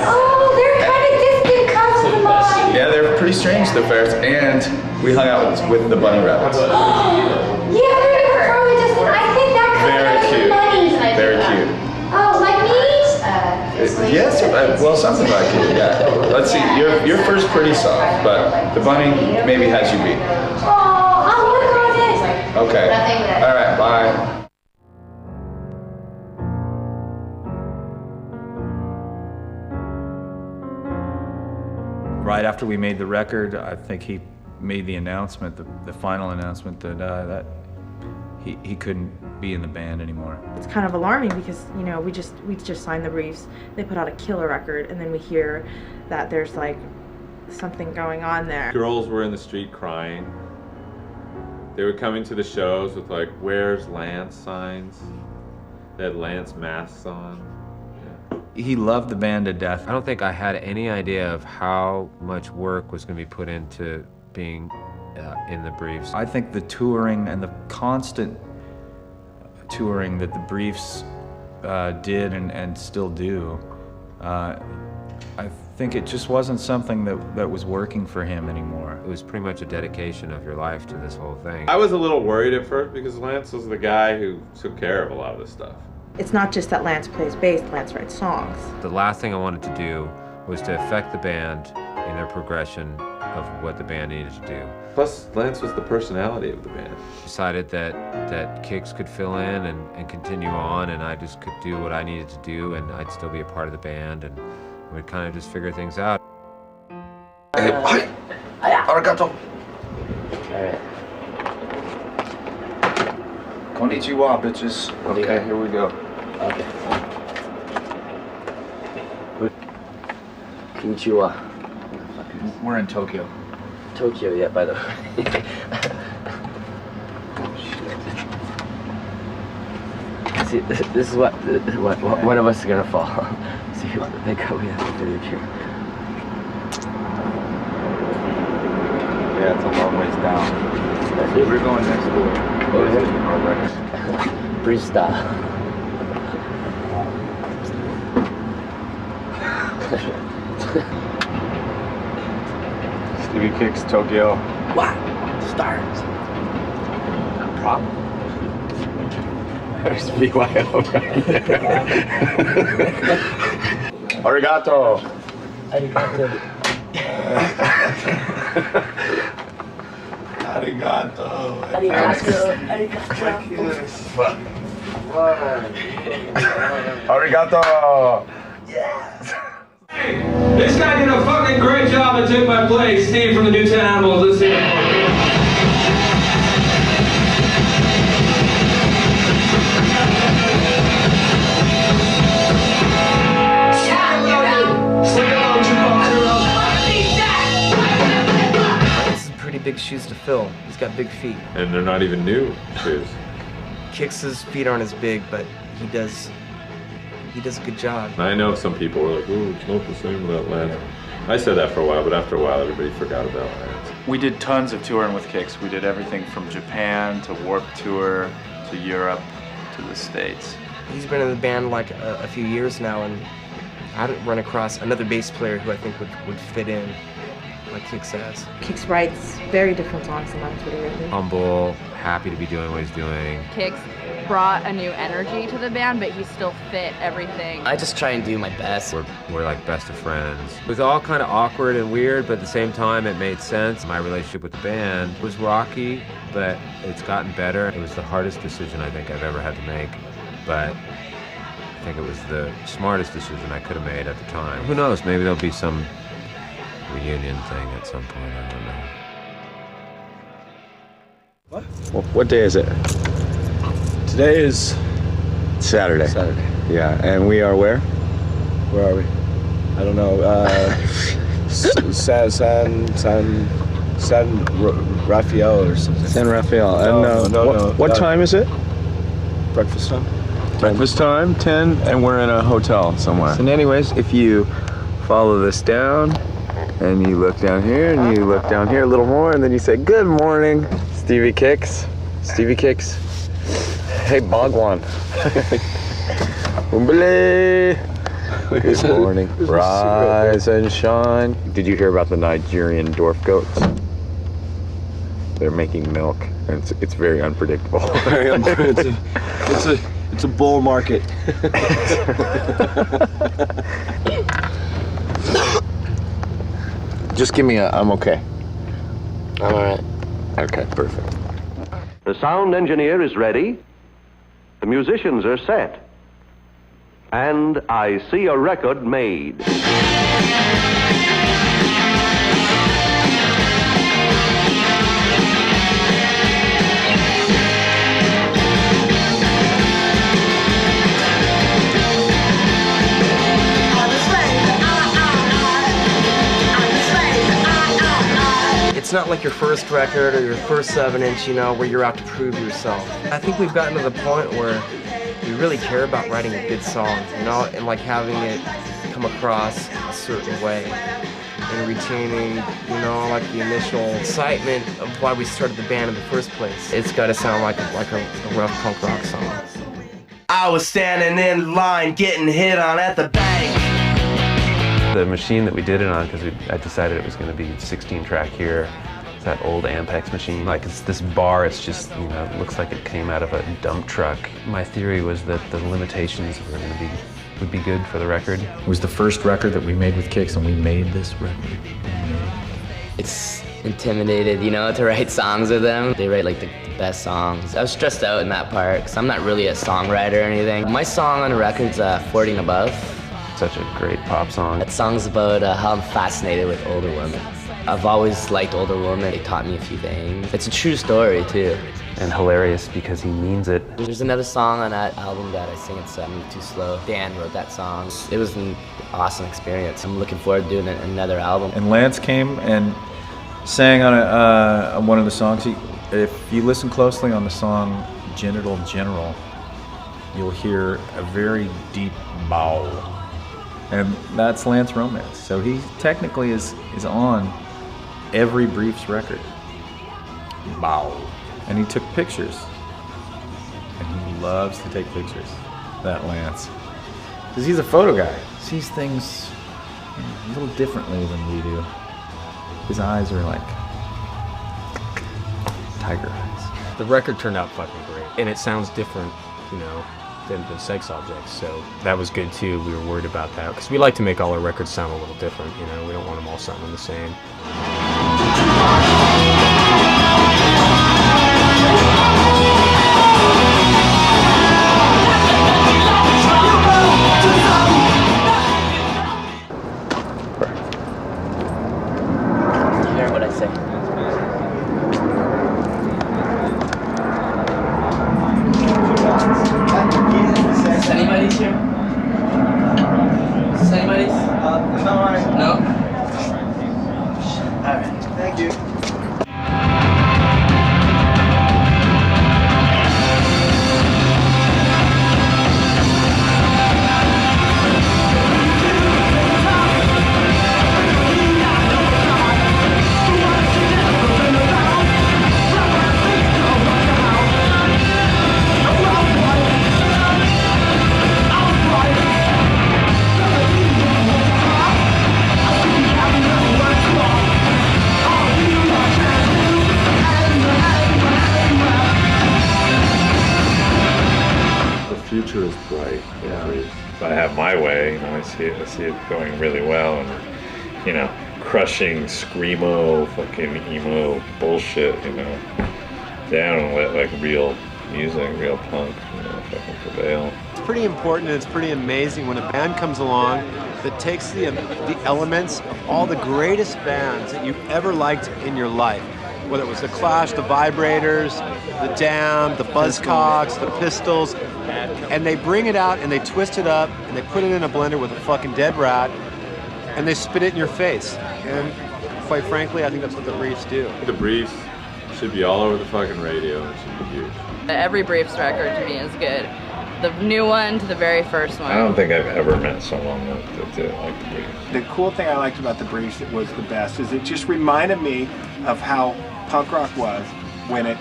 Oh, they're kind of distant cousins. pretty strange the ferrets, and we hung out with the bunny rabbits. Yeah, they're probably just. I think that could Very be cute. bunnies. Very cute. Oh, like me? Yes, well, something like it. Yeah. Let's see. Your fur's pretty soft, but the bunny maybe has you beat. Oh, I'll work on it. Okay. All right. Bye. Right after we made the record, I think he made the announcement, the final announcement that he couldn't be in the band anymore. It's kind of alarming because, you know, we just signed the briefs. They put out a killer record, and then we hear that there's like something going on there. Girls were in the street crying. They were coming to the shows with like, "Where's Lance?" signs. They had Lance masks on. He loved the band to death. I don't think I had any idea of how much work was going to be put into being in the Briefs. I think the touring and the constant touring that the Briefs did and still do, I think it just wasn't something that was working for him anymore. It was pretty much a dedication of your life to this whole thing. I was a little worried at first because Lance was the guy who took care of a lot of this stuff. It's not just that Lance plays bass, Lance writes songs. The last thing I wanted to do was to affect the band in their progression of what the band needed to do. Plus, Lance was the personality of the band. Decided that Kix could fill in and continue on, and I just could do what I needed to do, and I'd still be a part of the band, and we'd kind of just figure things out. Hey, arigato. Alright. Konnichiwa, bitches. Okay, here we go. Okay. Konnichiwa. We're in Tokyo. Tokyo, yeah, by the way. See, this is what one of us is gonna fall. See, they go, we have to do here. Yeah, it's a long ways down. We're going next door. Go ahead. Freestyle. Stevie Kix, Tokyo. What? Stars. No problem. There's BYO right there. Arigato. Arigato. Arigato. Arigato. Arigato. This guy did a fucking great job and took my place. Steve from the Newtown Animals. Let's see him. Pretty big shoes to fill. He's got big feet. And they're not even new shoes. Kix's feet aren't as big, but he does a good job. And I know some people were like, "Ooh, it's not the same without Lance." I said that for a while, but after a while, everybody forgot about Lance. We did tons of touring with Kix. We did everything from Japan to Warped Tour to Europe to the States. He's been in the band like a few years now, and I haven't run across another bass player who I think would fit in like Kix has. Kix writes very different songs than Lance would have written. Humble, happy to be doing what he's doing. Kix brought a new energy to the band, but he still fit everything. I just try and do my best. We're like best of friends. It was all kind of awkward and weird, but at the same time it made sense. My relationship with the band was rocky, but it's gotten better. It was the hardest decision I think I've ever had to make, but I think it was the smartest decision I could have made at the time. Who knows, maybe there'll be some reunion thing at some point, I don't know. What day is it? Today is Saturday. Saturday. Yeah, and we are where? Where are we? I don't know. San Rafael or something. San Rafael. And what time is it? Breakfast time. Breakfast time, 10, and we're in a hotel somewhere. And anyways, if you follow this down, and you look down here, and you look down here a little more, and then you say, "Good morning, Stevie Kix." Stevie Kix. Hey, Bhagwan. Umbale. Good morning. Rise and shine. Did you hear about the Nigerian dwarf goats? They're making milk, and it's very unpredictable. Very unpredictable. It's a bull market. Just give me I'm okay. I'm alright. Okay, perfect. The sound engineer is ready. The musicians are set. And I see a record made. It's not like your first record or your first 7-inch, you know, where you're out to prove yourself. I think we've gotten to the point where we really care about writing a good song, you know, and like having it come across a certain way and retaining, you know, like the initial excitement of why we started the band in the first place. It's got to sound like a rough punk rock song. I was standing in line getting hit on at the bank. The machine that we did it on, because I decided it was going to be 16-track here. It's that old Ampex machine. Like, it's this bar, it's just, you know, it looks like it came out of a dump truck. My theory was that the limitations would be good for the record. It was the first record that we made with Kix, and we made this record. It's intimidated, you know, to write songs with them. They write like the best songs. I was stressed out in that part, because I'm not really a songwriter or anything. My song on the record's 40 and Above. Such a great pop song. That song's about how I'm fascinated with older women. I've always liked older women. They taught me a few things. It's a true story, too. And hilarious because he means it. There's another song on that album that I sing it's Move Too Slow. Dan wrote that song. It was an awesome experience. I'm looking forward to doing another album. And Lance came and sang on one of the songs. If you listen closely on the song Genital General, you'll hear a very deep bow. And that's Lance Romance. So he technically is on every Briefs record. Bow. And he took pictures. And he loves to take pictures, that Lance. Because he's a photo guy. Sees things a little differently than we do. His eyes are like tiger eyes. The record turned out fucking great. And it sounds different, you know, than Sex Objects, so that was good too. We were worried about that because we like to make all our records sound a little different, you know, we don't want them all sounding the same. Did you hear what I say? Is anybody's here? Is anybody's? No? Alright. Thank you. Future is bright. Yeah. If I have my way, you know, I see it going really well, and you know, crushing screamo, fucking emo bullshit, you know, down and let like real music, real punk, you know, fucking prevail. It's pretty important and it's pretty amazing when a band comes along that takes the elements of all the greatest bands that you've ever liked in your life. Whether it was The Clash, The Vibrators, The Damned, The Buzzcocks, The Pistols, and they bring it out and they twist it up and they put it in a blender with a fucking dead rat and they spit it in your face. And quite frankly, I think that's what the Briefs do. The Briefs should be all over the fucking radio. It should be huge. Every Briefs record to me is good. The new one to the very first one. I don't think I've ever met someone that didn't like the Briefs. The cool thing I liked about the Briefs that was the best is it just reminded me of how punk rock was when it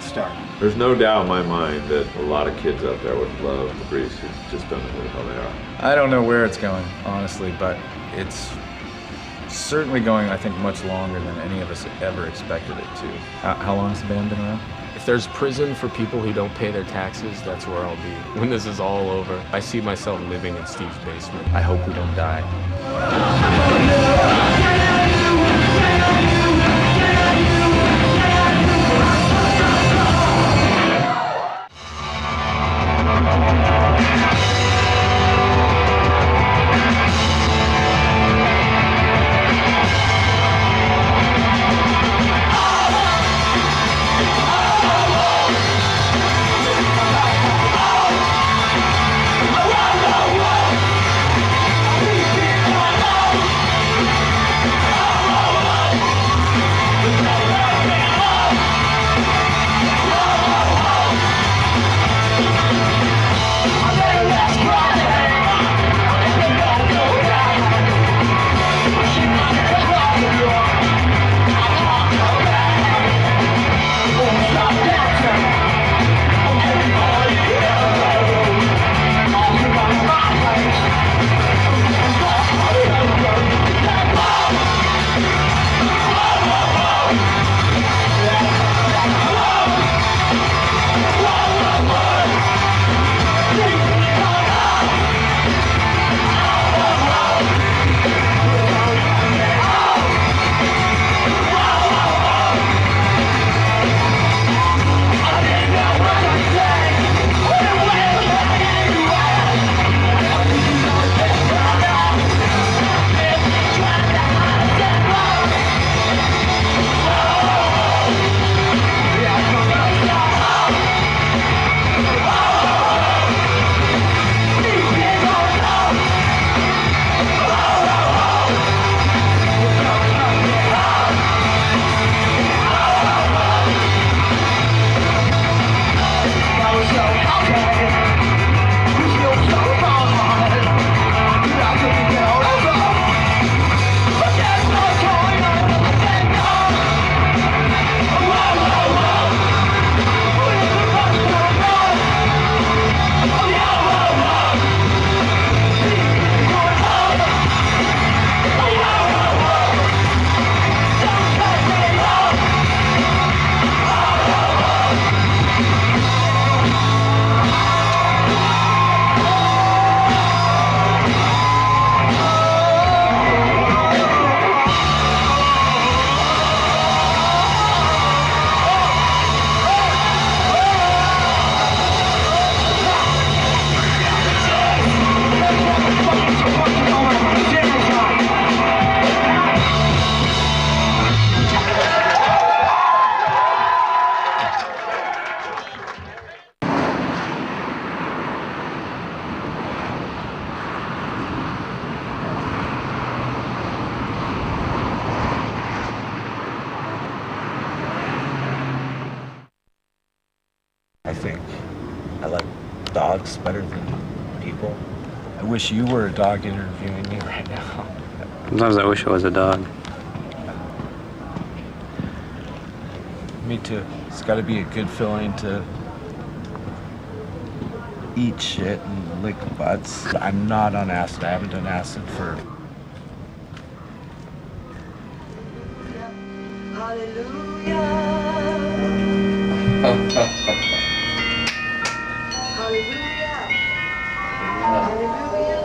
started. There's no doubt in my mind that a lot of kids out there would love the Briefs who just don't know who the hell they are. I don't know where it's going, honestly, but it's certainly going, I think, much longer than any of us ever expected it to. How long has the band been around? If there's prison for people who don't pay their taxes, that's where I'll be when this is all over. I see myself living in Steve's basement. I hope we don't die. I think I like dogs better than people. I wish you were a dog interviewing me right now. Sometimes I wish I was a dog. Me too. It's got to be a good feeling to eat shit and lick butts. I'm not on acid. I haven't done acid for... Hallelujah. Hallelujah.